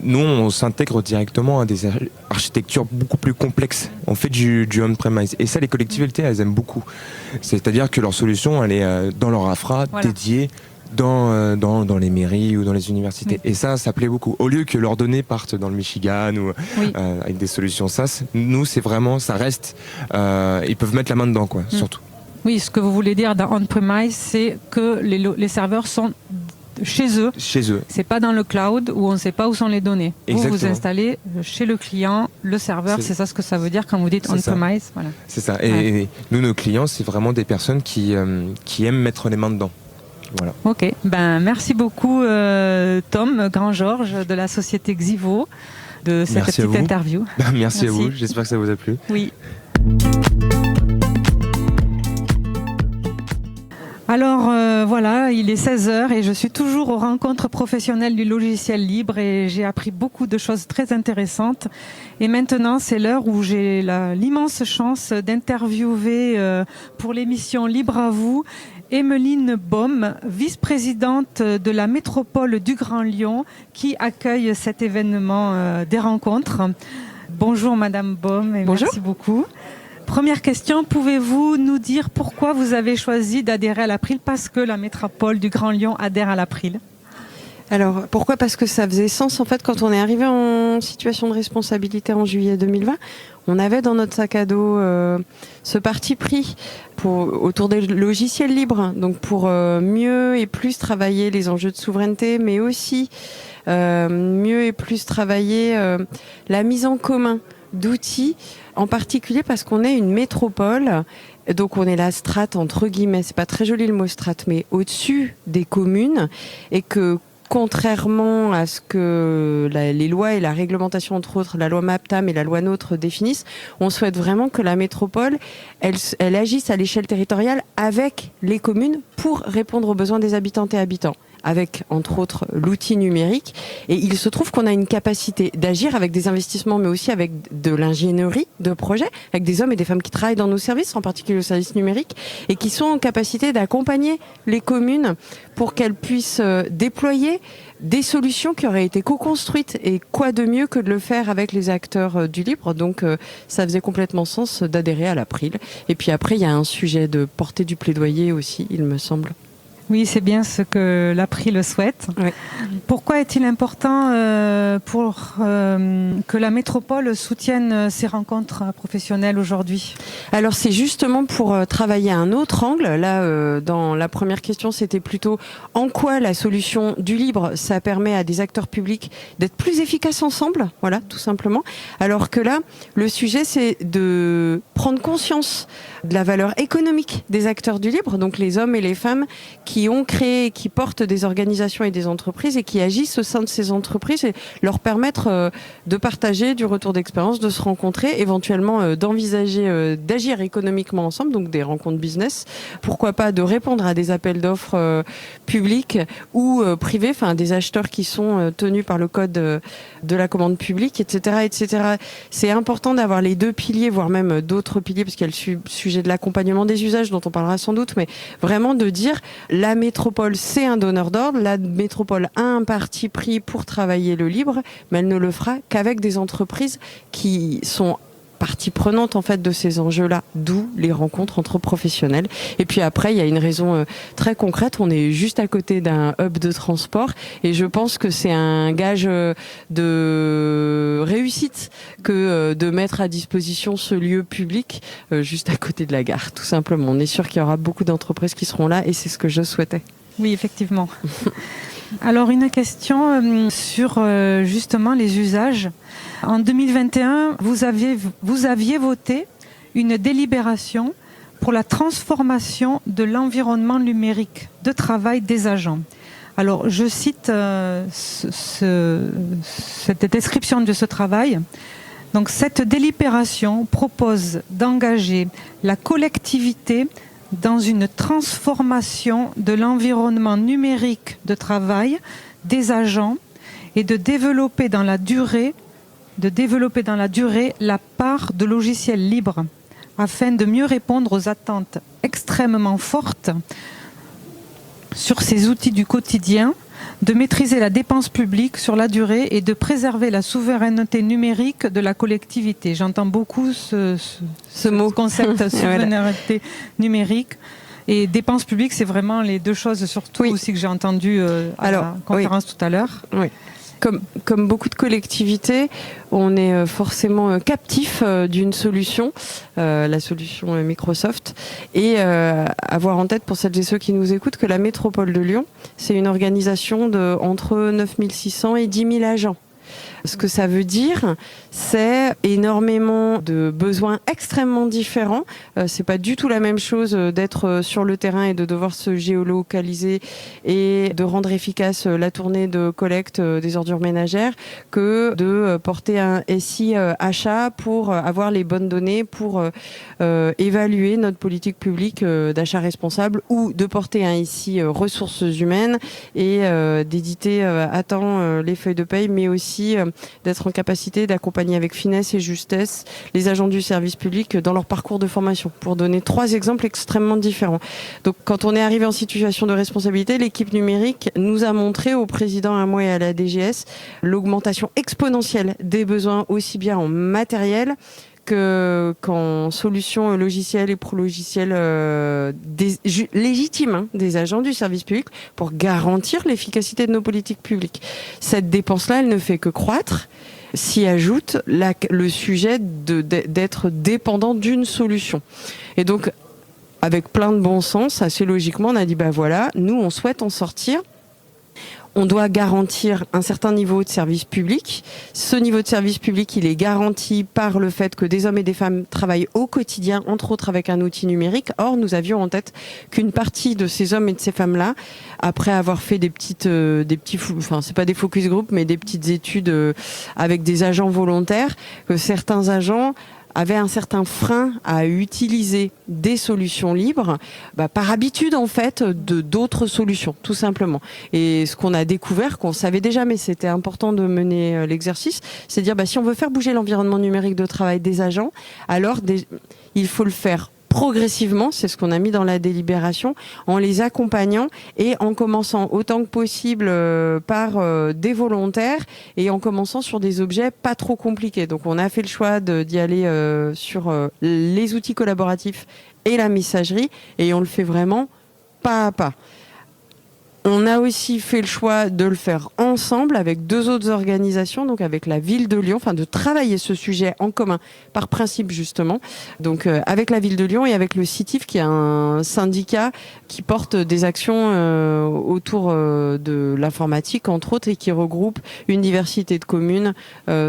Nous, on s'intègre directement à des architectures beaucoup plus complexes. On fait du on-premise. Et ça, les collectivités, elles aiment beaucoup. C'est-à-dire que leur solution, elle est dans leur infra, dédiée dans les mairies ou dans les universités. Et ça plaît beaucoup. Au lieu que leurs données partent dans le Michigan ou avec des solutions SaaS, nous, c'est vraiment, ça reste, ils peuvent mettre la main dedans, quoi, surtout. Oui, ce que vous voulez dire dans on-premise, c'est que les serveurs sont chez eux. C'est pas dans le cloud où on ne sait pas où sont les données. Vous installez chez le client le serveur, c'est ça ce que ça veut dire quand vous dites on-premise. Voilà. C'est ça. Et nous, nos clients, c'est vraiment des personnes qui aiment mettre les mains dedans. Voilà. Ok, merci beaucoup Tom Grand-Georges de la société Xivo de cette petite interview. Merci à vous, j'espère que ça vous a plu. Oui. Alors voilà, il est 16h et je suis toujours aux rencontres professionnelles du logiciel libre et j'ai appris beaucoup de choses très intéressantes. Et maintenant, c'est l'heure où j'ai l'immense chance d'interviewer pour l'émission Libre à vous Emeline Baum, vice-présidente de la métropole du Grand Lyon qui accueille cet événement des rencontres. Bonjour Madame Baum et merci beaucoup. Première question, pouvez-vous nous dire pourquoi vous avez choisi d'adhérer à l'April ? Parce que la métropole du Grand Lyon adhère à l'April. Alors, pourquoi ? Parce que ça faisait sens, en fait, quand on est arrivé en situation de responsabilité en juillet 2020, on avait dans notre sac à dos ce parti pris autour des logiciels libres, donc pour mieux et plus travailler les enjeux de souveraineté, mais aussi mieux et plus travailler la mise en commun d'outils, en particulier parce qu'on est une métropole, donc on est la strate entre guillemets, c'est pas très joli le mot strate, mais au-dessus des communes, et que contrairement à ce que les lois et la réglementation, entre autres, la loi MAPTAM et la loi NOTRe définissent, on souhaite vraiment que la métropole, elle agisse à l'échelle territoriale avec les communes pour répondre aux besoins des habitantes et habitants, avec, entre autres, l'outil numérique. Et il se trouve qu'on a une capacité d'agir avec des investissements, mais aussi avec de l'ingénierie de projet, avec des hommes et des femmes qui travaillent dans nos services, en particulier le service numérique, et qui sont en capacité d'accompagner les communes pour qu'elles puissent déployer des solutions qui auraient été co-construites. Et quoi de mieux que de le faire avec les acteurs du libre. Donc ça faisait complètement sens d'adhérer à l'April. Et puis après, il y a un sujet de porter du plaidoyer aussi, il me semble. Oui, c'est bien ce que l'April souhaite. Oui. Pourquoi est-il important que la métropole soutienne ces rencontres professionnelles aujourd'hui ? Alors c'est justement pour travailler à un autre angle. Là, dans la première question, c'était plutôt en quoi la solution du libre, ça permet à des acteurs publics d'être plus efficaces ensemble, voilà, tout simplement. Alors que là, le sujet, c'est de prendre conscience de la valeur économique des acteurs du libre, donc les hommes et les femmes qui ont créé, qui portent des organisations et des entreprises et qui agissent au sein de ces entreprises, et leur permettre de partager du retour d'expérience, de se rencontrer, éventuellement d'envisager d'agir économiquement ensemble, donc des rencontres business, pourquoi pas de répondre à des appels d'offres publics ou privés, enfin des acheteurs qui sont tenus par le code de la commande publique, etc., etc. C'est important d'avoir les deux piliers, voire même d'autres piliers, parce qu'il y a le sujet de l'accompagnement des usages dont on parlera sans doute, mais vraiment de dire la métropole c'est un donneur d'ordre, la métropole a un parti pris pour travailler le libre, mais elle ne le fera qu'avec des entreprises qui sont partie prenante en fait de ces enjeux-là, d'où les rencontres entre professionnels. Et puis après, il y a une raison très concrète, on est juste à côté d'un hub de transport et je pense que c'est un gage de réussite que de mettre à disposition ce lieu public juste à côté de la gare, tout simplement. On est sûr qu'il y aura beaucoup d'entreprises qui seront là et c'est ce que je souhaitais. Oui, effectivement. Alors une question sur justement les usages. En 2021, vous aviez voté une délibération pour la transformation de l'environnement numérique de travail des agents. Alors je cite cette description de ce travail. Donc cette délibération propose d'engager la collectivité dans une transformation de l'environnement numérique de travail des agents et de développer dans la durée la part de logiciels libres afin de mieux répondre aux attentes extrêmement fortes sur ces outils du quotidien, de maîtriser la dépense publique sur la durée et de préserver la souveraineté numérique de la collectivité. J'entends beaucoup ce concept souveraineté numérique. Et dépense publique, c'est vraiment les deux choses surtout aussi que j'ai entendues à la conférence tout à l'heure. Oui. Comme beaucoup de collectivités, on est forcément captif d'une solution, la solution Microsoft, et avoir en tête pour celles et ceux qui nous écoutent que la métropole de Lyon, c'est une organisation de entre 9600 et 10 000 agents. Ce que ça veut dire, c'est énormément de besoins extrêmement différents. C'est pas du tout la même chose d'être sur le terrain et de devoir se géolocaliser et de rendre efficace la tournée de collecte des ordures ménagères que de porter un SI achat pour avoir les bonnes données pour évaluer notre politique publique d'achat responsable, ou de porter un SI ressources humaines et d'éditer à temps les feuilles de paye, mais aussi d'être en capacité d'accompagner avec finesse et justesse les agents du service public dans leur parcours de formation, pour donner 3 exemples extrêmement différents. Donc quand on est arrivé en situation de responsabilité, l'équipe numérique nous a montré au président, à moi et à la DGS, l'augmentation exponentielle des besoins aussi bien en matériel qu'en solution logicielle et pro-logiciel légitime des agents du service public pour garantir l'efficacité de nos politiques publiques. Cette dépense-là, elle ne fait que croître. S'y ajoute le sujet d'être dépendant d'une solution. Et donc, avec plein de bon sens, assez logiquement, on a dit, voilà, nous, on souhaite en sortir. On doit garantir un certain niveau de service public. Ce niveau de service public, il est garanti par le fait que des hommes et des femmes travaillent au quotidien, entre autres avec un outil numérique. Or, nous avions en tête qu'une partie de ces hommes et de ces femmes-là, après avoir fait c'est pas des focus group, mais des petites études avec des agents volontaires, que certains agents avaient un certain frein à utiliser des solutions libres, par habitude en fait d'autres solutions, tout simplement. Et ce qu'on a découvert, qu'on savait déjà, mais c'était important de mener l'exercice, c'est de dire si on veut faire bouger l'environnement numérique de travail des agents, alors il faut le faire progressivement, c'est ce qu'on a mis dans la délibération, en les accompagnant et en commençant autant que possible par des volontaires et en commençant sur des objets pas trop compliqués. Donc on a fait le choix d'y aller sur les outils collaboratifs et la messagerie, et on le fait vraiment pas à pas. On a aussi fait le choix de le faire ensemble avec 2 autres organisations, donc avec la ville de Lyon, de travailler ce sujet en commun, par principe justement, donc avec la ville de Lyon et avec le CITIF, qui est un syndicat qui porte des actions autour de l'informatique, entre autres, et qui regroupe une diversité de communes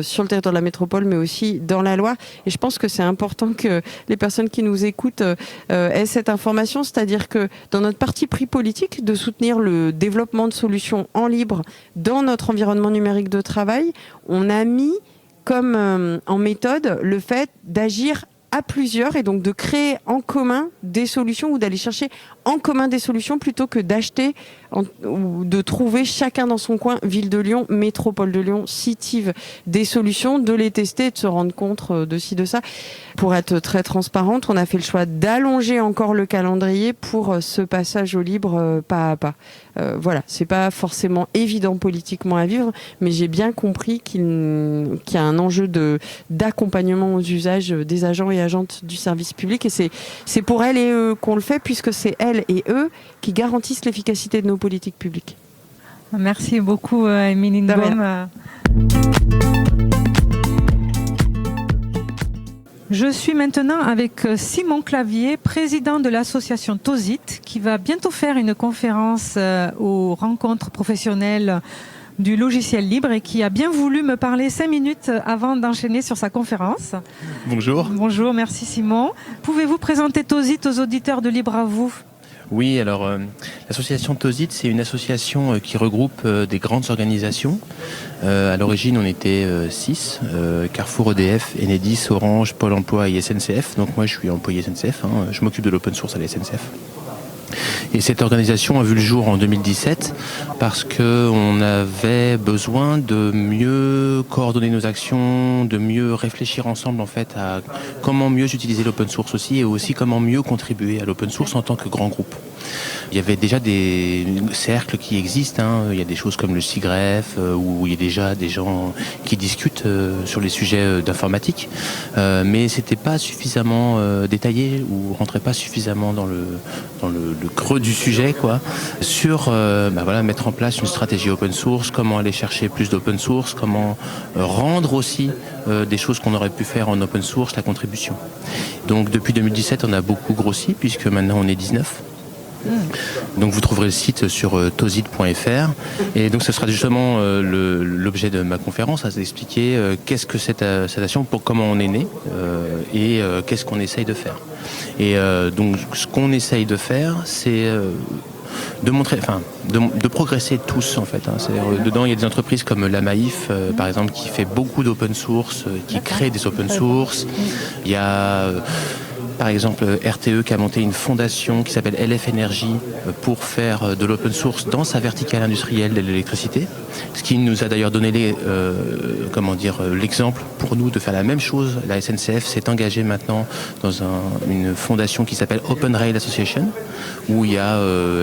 sur le territoire de la métropole, mais aussi dans la Loire. Et je pense que c'est important que les personnes qui nous écoutent aient cette information, c'est-à-dire que dans notre parti pris politique, de soutenir le développement de solutions en libre dans notre environnement numérique de travail, on a mis comme en méthode le fait d'agir à plusieurs et donc de créer en commun des solutions ou d'aller chercher en commun des solutions plutôt que d'acheter ou de trouver chacun dans son coin, ville de Lyon, métropole de Lyon, CITIV, des solutions, de les tester, de se rendre compte de ci, de ça. Pour être très transparente, on a fait le choix d'allonger encore le calendrier pour ce passage au libre pas à pas. Voilà, c'est pas forcément évident politiquement à vivre, mais j'ai bien compris qu'il y a un enjeu d'accompagnement aux usages des agents et agentes du service public, et c'est pour elles et eux qu'on le fait, puisque c'est elles et eux qui garantissent l'efficacité de nos politiques publiques. Merci beaucoup, Émilie Ngom. Je suis maintenant avec Simon Clavier, président de l'association TOSIT, qui va bientôt faire une conférence aux rencontres professionnelles du logiciel libre et qui a bien voulu me parler 5 minutes avant d'enchaîner sur sa conférence. Bonjour. Bonjour, merci Simon. Pouvez-vous présenter TOSIT aux auditeurs de Libre à vous ? Oui, alors l'association TOSIT, c'est une association qui regroupe des grandes organisations. À l'origine, on était 6, Carrefour, EDF, Enedis, Orange, Pôle emploi et SNCF. Donc moi, je suis employé SNCF, je m'occupe de l'open source à la SNCF. Et cette organisation a vu le jour en 2017 parce qu'on avait besoin de mieux coordonner nos actions, de mieux réfléchir ensemble en fait à comment mieux utiliser l'open source aussi et aussi comment mieux contribuer à l'open source en tant que grand groupe. Il y avait déjà des cercles qui existent, il y a des choses comme le SIGREF où il y a déjà des gens qui discutent sur les sujets d'informatique, mais c'était pas suffisamment détaillé ou rentrait pas suffisamment dans le creux du sujet sur mettre en place une stratégie open source, comment aller chercher plus d'open source, comment rendre aussi des choses qu'on aurait pu faire en open source, la contribution. Donc depuis 2017 on a beaucoup grossi puisque maintenant on est 19. Donc vous trouverez le site sur tosit.fr et donc ce sera justement l'objet de ma conférence, à expliquer qu'est-ce que cette association, comment on est né et qu'est-ce qu'on essaye de faire. Et donc ce qu'on essaye de faire, c'est de montrer, de progresser tous en fait. Dedans il y a des entreprises comme la Maïf par exemple qui fait beaucoup d'open source, qui crée des open source. Il y a par exemple RTE qui a monté une fondation qui s'appelle LF Énergie pour faire de l'open source dans sa verticale industrielle de l'électricité, ce qui nous a d'ailleurs donné l'exemple pour nous de faire la même chose. La SNCF s'est engagée maintenant dans une fondation qui s'appelle Open Rail Association où il y a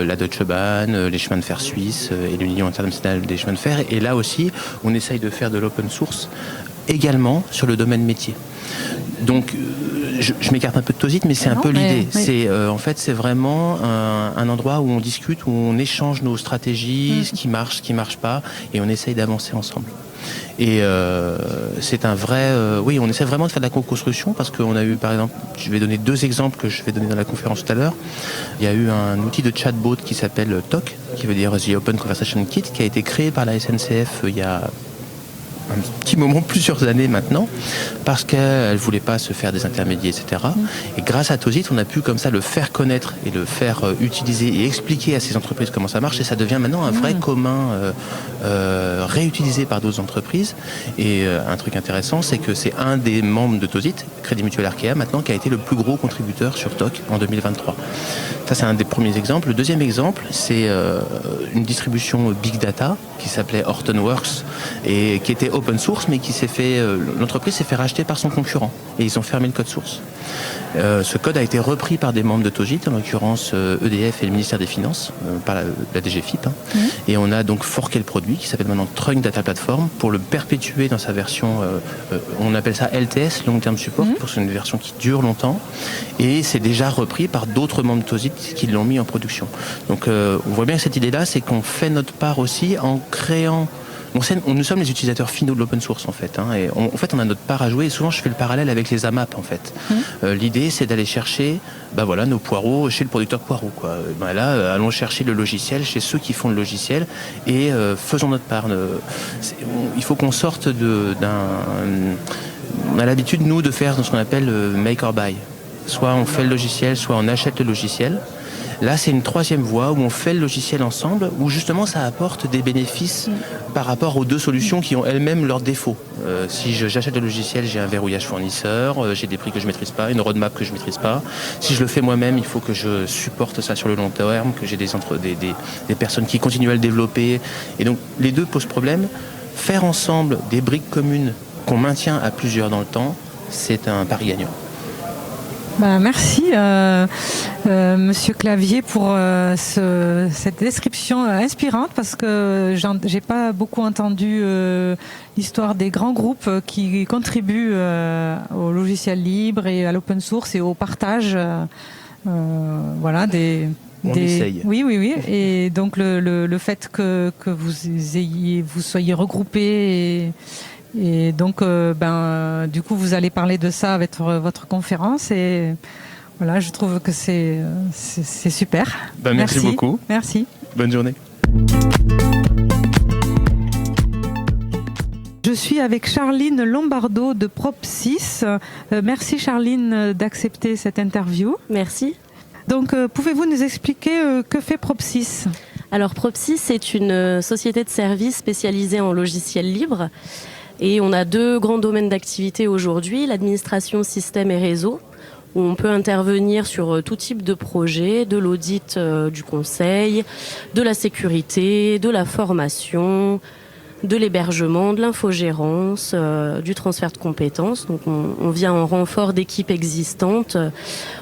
la Deutsche Bahn, les chemins de fer suisses et l'Union internationale des chemins de fer, et là aussi on essaye de faire de l'open source également sur le domaine métier. Donc, je m'écarte un peu de Tozit, mais c'est un peu l'idée. C'est en fait, c'est vraiment un endroit où on discute, où on échange nos stratégies, ce qui marche pas, et on essaye d'avancer ensemble. Et c'est un vrai... oui, on essaie vraiment de faire de la co-construction parce qu'on a eu, par exemple, je vais donner 2 exemples que je vais donner dans la conférence tout à l'heure. Il y a eu un outil de chatbot qui s'appelle TOC, qui veut dire The Open Conversation Kit, qui a été créé par la SNCF il y a un petit moment, plusieurs années maintenant, parce qu'elle ne voulait pas se faire des intermédiaires, etc. Et grâce à Tozit, on a pu comme ça le faire connaître et le faire utiliser et expliquer à ces entreprises comment ça marche, et ça devient maintenant un vrai commun réutilisé par d'autres entreprises. Et un truc intéressant, c'est que c'est un des membres de Tozit, Crédit Mutuel Arkea, maintenant, qui a été le plus gros contributeur sur TOC en 2023. Ça, c'est un des premiers exemples. Le deuxième exemple, c'est une distribution Big Data qui s'appelait Hortonworks et qui était open source, mais qui s'est fait, l'entreprise s'est fait racheter par son concurrent et ils ont fermé le code source. Ce code a été repris par des membres de Tozit, en l'occurrence EDF et le ministère des Finances, par la DGFiP. Et on a donc forqué le produit qui s'appelle maintenant Trunk Data Platform pour le perpétuer dans sa version, on appelle ça LTS, Long Term Support, pour que c'est une version qui dure longtemps. Et c'est déjà repris par d'autres membres de Tozit qui l'ont mis en production. Donc on voit bien que cette idée-là, c'est qu'on fait notre part aussi en créant... Nous sommes les utilisateurs finaux de l'open source en fait, et en fait on a notre part à jouer, et souvent je fais le parallèle avec les AMAP en fait. L'idée c'est d'aller chercher nos poireaux chez le producteur de poireaux, quoi. Là allons chercher le logiciel chez ceux qui font le logiciel et faisons notre part. Il faut qu'on sorte on a l'habitude nous de faire ce qu'on appelle make or buy. Soit on fait le logiciel, soit on achète le logiciel. Là, c'est une troisième voie où on fait le logiciel ensemble, où justement ça apporte des bénéfices par rapport aux 2 solutions qui ont elles-mêmes leurs défauts. Si j'achète le logiciel, j'ai un verrouillage fournisseur, j'ai des prix que je ne maîtrise pas, une roadmap que je ne maîtrise pas. Si je le fais moi-même, il faut que je supporte ça sur le long terme, que j'ai des personnes qui continuent à le développer. Et donc, les 2 posent problème. Faire ensemble des briques communes qu'on maintient à plusieurs dans le temps, c'est un pari gagnant. Merci Monsieur Clavier pour cette description inspirante, parce que j'ai pas beaucoup entendu l'histoire des grands groupes qui contribuent au logiciel libre et à l'open source et au partage On essaye. Oui. Et donc le fait que vous soyez regroupés et donc, du coup, vous allez parler de ça avec votre conférence, et voilà, je trouve que c'est super. Merci beaucoup. Merci. Bonne journée. Je suis avec Charline Lombardo de Prop6. Merci Charline d'accepter cette interview. Merci. Donc, pouvez-vous nous expliquer que fait Prop6 ? Alors, Prop6, c'est une société de services spécialisée en logiciels libres. Et on a 2 grands domaines d'activité aujourd'hui, l'administration système et réseau, où on peut intervenir sur tout type de projet, de l'audit du conseil, de la sécurité, de la formation, de l'hébergement, de l'infogérance, du transfert de compétences. Donc on vient en renfort d'équipes existantes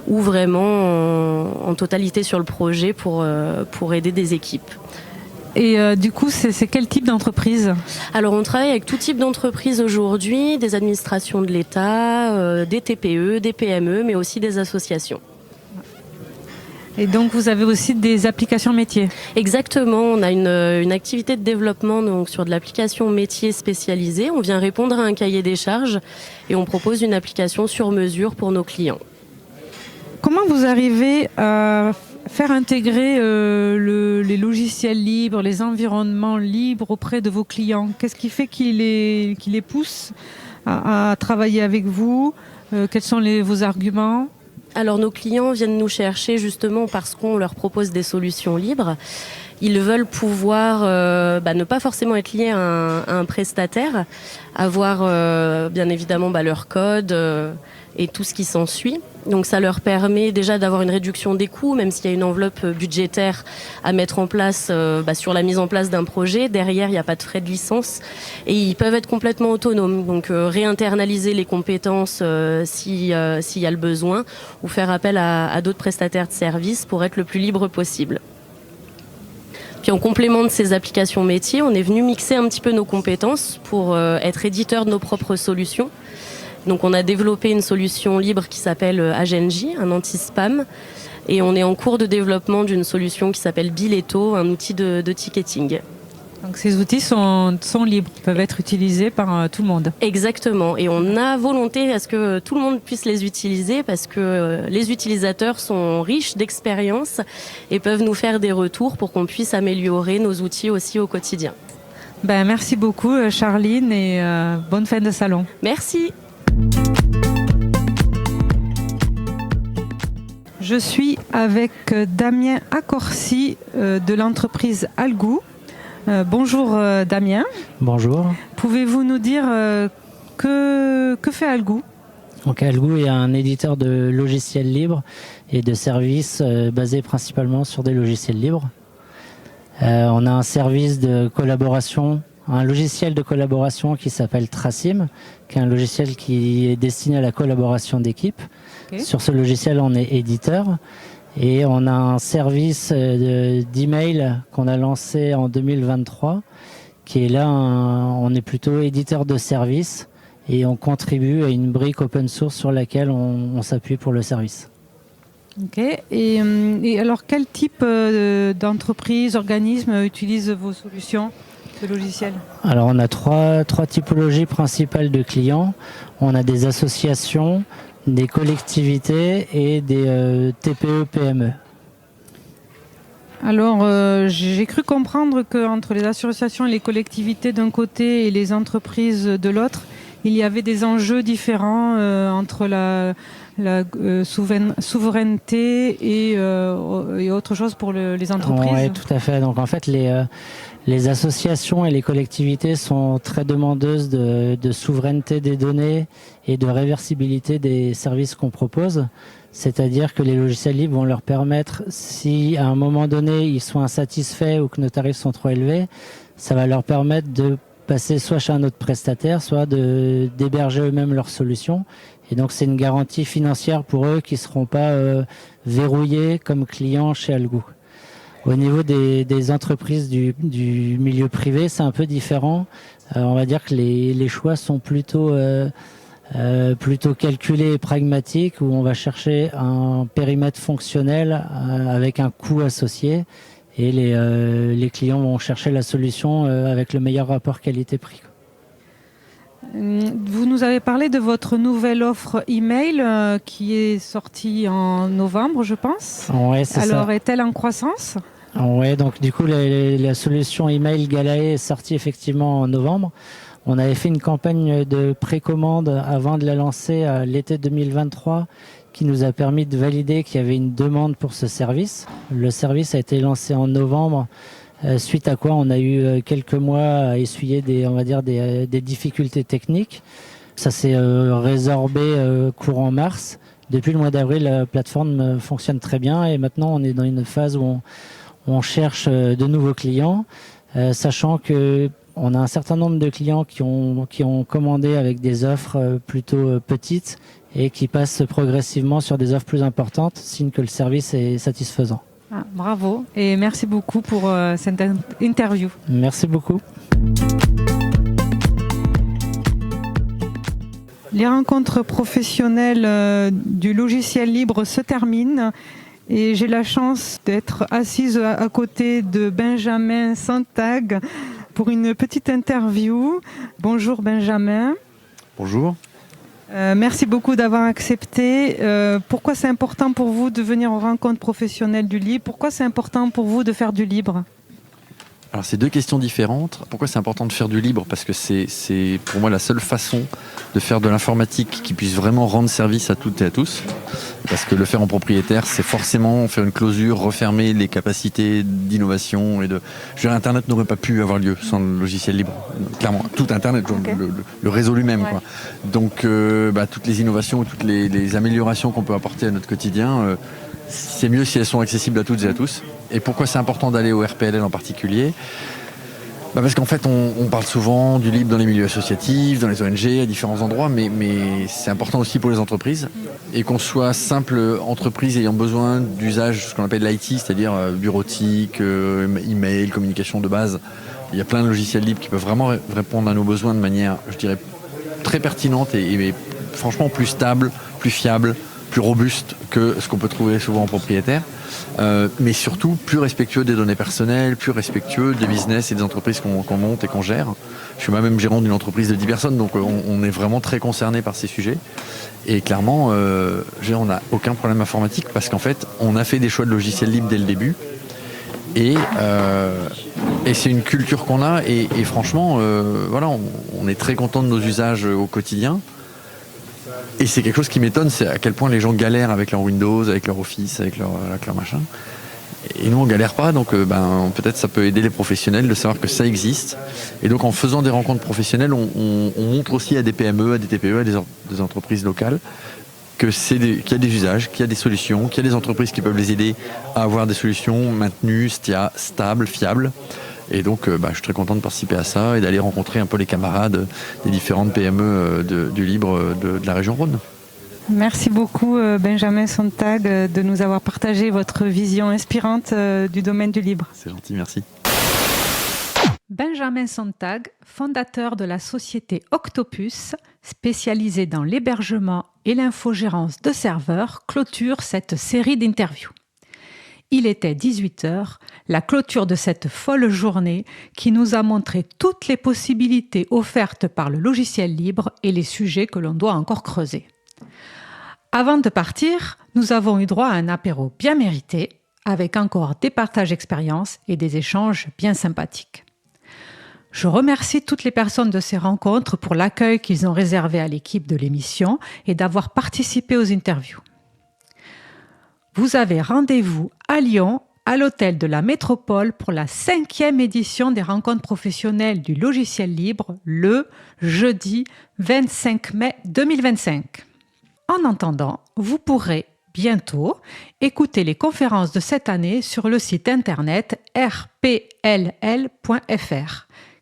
ou vraiment en totalité sur le projet pour aider des équipes. Et du coup, c'est quel type d'entreprise ? Alors, on travaille avec tout type d'entreprises aujourd'hui, des administrations de l'État, des TPE, des PME, mais aussi des associations. Et donc, vous avez aussi des applications métiers ? Exactement, on a une activité de développement donc, sur de l'application métier spécialisée. On vient répondre à un cahier des charges et on propose une application sur mesure pour nos clients. Comment vous arrivez à faire intégrer les logiciels libres, les environnements libres auprès de vos clients ? Qu'est-ce qui fait qui les pousse à travailler avec vous ? Quels sont vos arguments ? Alors nos clients viennent nous chercher justement parce qu'on leur propose des solutions libres. Ils veulent pouvoir ne pas forcément être liés à un prestataire, avoir bien évidemment leur code et tout ce qui s'ensuit. Donc ça leur permet déjà d'avoir une réduction des coûts, même s'il y a une enveloppe budgétaire à mettre en place sur la mise en place d'un projet. Derrière, il n'y a pas de frais de licence et ils peuvent être complètement autonomes. Donc réinternaliser les compétences s'il y a le besoin, ou faire appel à d'autres prestataires de services pour être le plus libre possible. Puis en complément de ces applications métiers, on est venu mixer un petit peu nos compétences pour être éditeur de nos propres solutions. Donc on a développé une solution libre qui s'appelle Agenji, un anti-spam. Et on est en cours de développement d'une solution qui s'appelle Biletto, un outil de ticketing. Donc ces outils sont libres, peuvent être utilisés par tout le monde. Exactement. Et on a volonté à ce que tout le monde puisse les utiliser parce que les utilisateurs sont riches d'expérience et peuvent nous faire des retours pour qu'on puisse améliorer nos outils aussi au quotidien. Merci beaucoup Charline et bonne fin de salon. Merci. Je suis avec Damien Accorsi de l'entreprise Algou. Bonjour Damien. Bonjour. Pouvez-vous nous dire que fait Algou ? Donc Algou est un éditeur de logiciels libres et de services basés principalement sur des logiciels libres. On a un service de collaboration, un logiciel de collaboration qui s'appelle Tracim, qui est un logiciel qui est destiné à la collaboration d'équipe. Okay. Sur ce logiciel, on est éditeur. Et on a un service d'email qu'on a lancé en 2023, qui est là, on est plutôt éditeur de service et on contribue à une brique open source sur laquelle on s'appuie pour le service. Ok. Et alors, quel type d'entreprise, organisme utilise vos solutions de logiciels ? Alors, on a trois typologies principales de clients. On a des associations, des collectivités et des TPE-PME. Alors, j'ai cru comprendre qu'entre les associations et les collectivités d'un côté et les entreprises de l'autre, il y avait des enjeux différents entre la souveraineté et autre chose pour les entreprises. Oui, tout à fait. Donc en fait, les associations et les collectivités sont très demandeuses de souveraineté des données et de réversibilité des services qu'on propose. C'est-à-dire que les logiciels libres vont leur permettre, si à un moment donné ils sont insatisfaits ou que nos tarifs sont trop élevés, ça va leur permettre de passer soit chez un autre prestataire, soit d'héberger eux-mêmes leurs solutions. Et donc c'est une garantie financière pour eux qui ne seront pas verrouillés comme clients chez Algou. Au niveau des entreprises du milieu privé, c'est un peu différent. On va dire que les choix sont plutôt calculés et pragmatiques, où on va chercher un périmètre fonctionnel avec un coût associé. Et les clients vont chercher la solution avec le meilleur rapport qualité-prix. Vous nous avez parlé de votre nouvelle offre email qui est sortie en novembre, je pense. Ouais, c'est ça. Alors, est-elle en croissance ? Ouais, donc du coup, la solution email Galae est sortie effectivement en novembre. On avait fait une campagne de précommande avant de la lancer à l'été 2023 qui nous a permis de valider qu'il y avait une demande pour ce service. Le service a été lancé en novembre, suite à quoi on a eu quelques mois à essuyer des difficultés techniques. Ça s'est résorbé courant mars. Depuis le mois d'avril, la plateforme fonctionne très bien et maintenant on est dans une phase où on cherche de nouveaux clients, sachant que on a un certain nombre de clients qui ont commandé avec des offres plutôt petites et qui passent progressivement sur des offres plus importantes, signe que le service est satisfaisant. Ah, bravo et merci beaucoup pour cette interview. Merci beaucoup. Les rencontres professionnelles du logiciel libre se terminent et j'ai la chance d'être assise à côté de Benjamin Sontag pour une petite interview. Bonjour Benjamin. Bonjour. Merci beaucoup d'avoir accepté. Pourquoi c'est important pour vous de venir aux rencontres professionnelles du libre ? Pourquoi c'est important pour vous de faire du libre ? Alors c'est deux questions différentes. Pourquoi c'est important de faire du libre ? Parce que c'est pour moi la seule façon de faire de l'informatique qui puisse vraiment rendre service à toutes et à tous. Parce que le faire en propriétaire, c'est forcément faire une closure, refermer les capacités d'innovation et de... Je veux dire, Internet n'aurait pas pu avoir lieu sans le logiciel libre. Clairement, tout Internet, okay. le réseau lui-même. Ouais. Quoi. Donc toutes les innovations, toutes les améliorations qu'on peut apporter à notre quotidien, c'est mieux si elles sont accessibles à toutes et à tous. Et pourquoi c'est important d'aller au RPLL en particulier ? Parce qu'en fait, on parle souvent du libre dans les milieux associatifs, dans les ONG, à différents endroits, mais c'est important aussi pour les entreprises. Et qu'on soit simple entreprise ayant besoin d'usage, ce qu'on appelle l'IT, c'est-à-dire bureautique, email, communication de base. Il y a plein de logiciels libres qui peuvent vraiment répondre à nos besoins de manière, je dirais, très pertinente et franchement plus stable, plus fiable, plus robuste que ce qu'on peut trouver souvent en propriétaire. Mais surtout plus respectueux des données personnelles, plus respectueux des business et des entreprises qu'on monte et qu'on gère. Je suis moi-même gérant d'une entreprise de 10 personnes, donc on est vraiment très concerné par ces sujets. Et clairement, on n'a aucun problème informatique parce qu'en fait, on a fait des choix de logiciels libres dès le début. Et c'est une culture qu'on a et franchement, on est très content de nos usages au quotidien. Et c'est quelque chose qui m'étonne, c'est à quel point les gens galèrent avec leur Windows, avec leur Office, avec leur machin. Et nous, on galère pas, donc peut-être ça peut aider les professionnels de savoir que ça existe. Et donc, en faisant des rencontres professionnelles, on montre aussi à des PME, à des TPE, à des entreprises locales qu'il y a des usages, qu'il y a des solutions, qu'il y a des entreprises qui peuvent les aider à avoir des solutions maintenues, stables, fiables. Et donc, je suis très content de participer à ça et d'aller rencontrer un peu les camarades des différentes PME du Libre de la région Rhône. Merci beaucoup Benjamin Sontag de nous avoir partagé votre vision inspirante du domaine du libre. C'est gentil, merci. Benjamin Sontag, fondateur de la société Octopus, spécialisée dans l'hébergement et l'infogérance de serveurs, clôture cette série d'interviews. Il était 18h, la clôture de cette folle journée qui nous a montré toutes les possibilités offertes par le logiciel libre et les sujets que l'on doit encore creuser. Avant de partir, nous avons eu droit à un apéro bien mérité, avec encore des partages d'expériences et des échanges bien sympathiques. Je remercie toutes les personnes de ces rencontres pour l'accueil qu'ils ont réservé à l'équipe de l'émission et d'avoir participé aux interviews. Vous avez rendez-vous à Lyon, à l'hôtel de la Métropole pour la 5e édition des rencontres professionnelles du logiciel libre le jeudi 25 mai 2025. En attendant, vous pourrez bientôt écouter les conférences de cette année sur le site internet rpll.fr,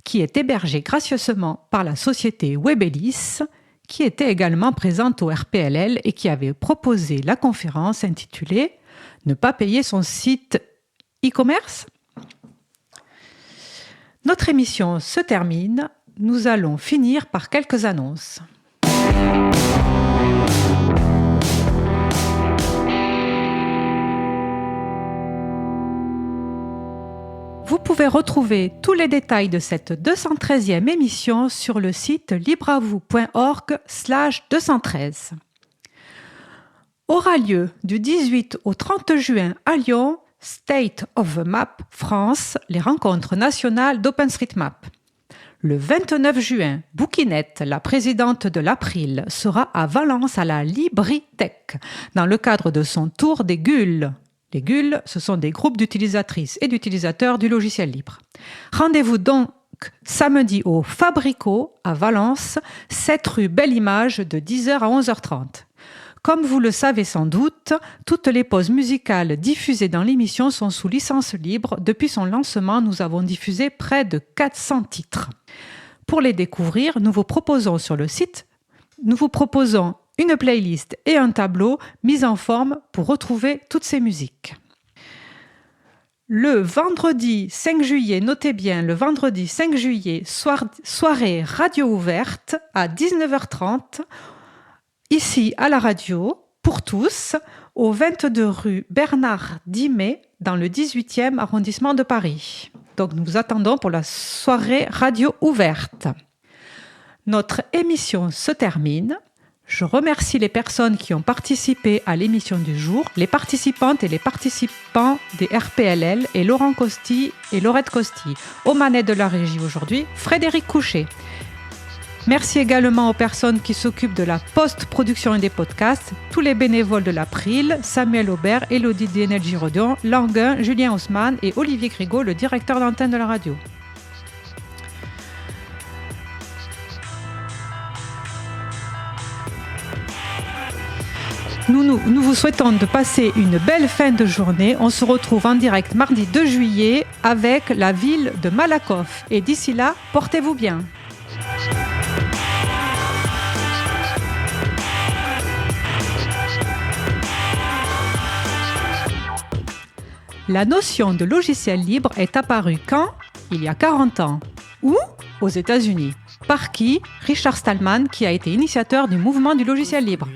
qui est hébergé gracieusement par la société Webelis, qui était également présente au RPLL et qui avait proposé la conférence intitulée « Ne pas payer son site e-commerce ». Notre émission se termine. Nous allons finir par quelques annonces. Vous pouvez retrouver tous les détails de cette 213e émission sur le site libreavou.org/213. Aura lieu du 18 au 30 juin à Lyon, State of the Map France, les rencontres nationales d'OpenStreetMap. Le 29 juin, Bouquinette, la présidente de l'April, sera à Valence à la Libritech, dans le cadre de son tour des GUL. Les GUL, ce sont des groupes d'utilisatrices et d'utilisateurs du logiciel libre. Rendez-vous donc samedi au Fabrico à Valence, 7 rue Belle-Image de 10h à 11h30. Comme vous le savez sans doute, toutes les pauses musicales diffusées dans l'émission sont sous licence libre. Depuis son lancement, nous avons diffusé près de 400 titres. Pour les découvrir, nous vous proposons sur le site, une playlist et un tableau mis en forme pour retrouver toutes ces musiques. Le vendredi 5 juillet, notez bien, le vendredi 5 juillet, soirée radio ouverte à 19h30, ici à la radio, pour tous, au 22 rue Bernard Dimet, dans le 18e arrondissement de Paris. Donc nous vous attendons pour la soirée radio ouverte. Notre émission se termine. Je remercie les personnes qui ont participé à l'émission du jour, les participantes et les participants des RPLL et Laurent Costi et Laurette Costi. Aux manettes de la régie aujourd'hui, Frédéric Couchet. Merci également aux personnes qui s'occupent de la post-production et des podcasts, tous les bénévoles de l'April, Samuel Aubert, Élodie d'Energy Rodion, Languin, Julien Haussmann et Olivier Grigaud, le directeur d'antenne de la radio. Nous vous souhaitons de passer une belle fin de journée. On se retrouve en direct mardi 2 juillet avec la ville de Malakoff. Et d'ici là, portez-vous bien. La notion de logiciel libre est apparue quand ? Il y a 40 ans. Où ? Aux États-Unis. Par qui ? Richard Stallman, qui a été initiateur du mouvement du logiciel libre.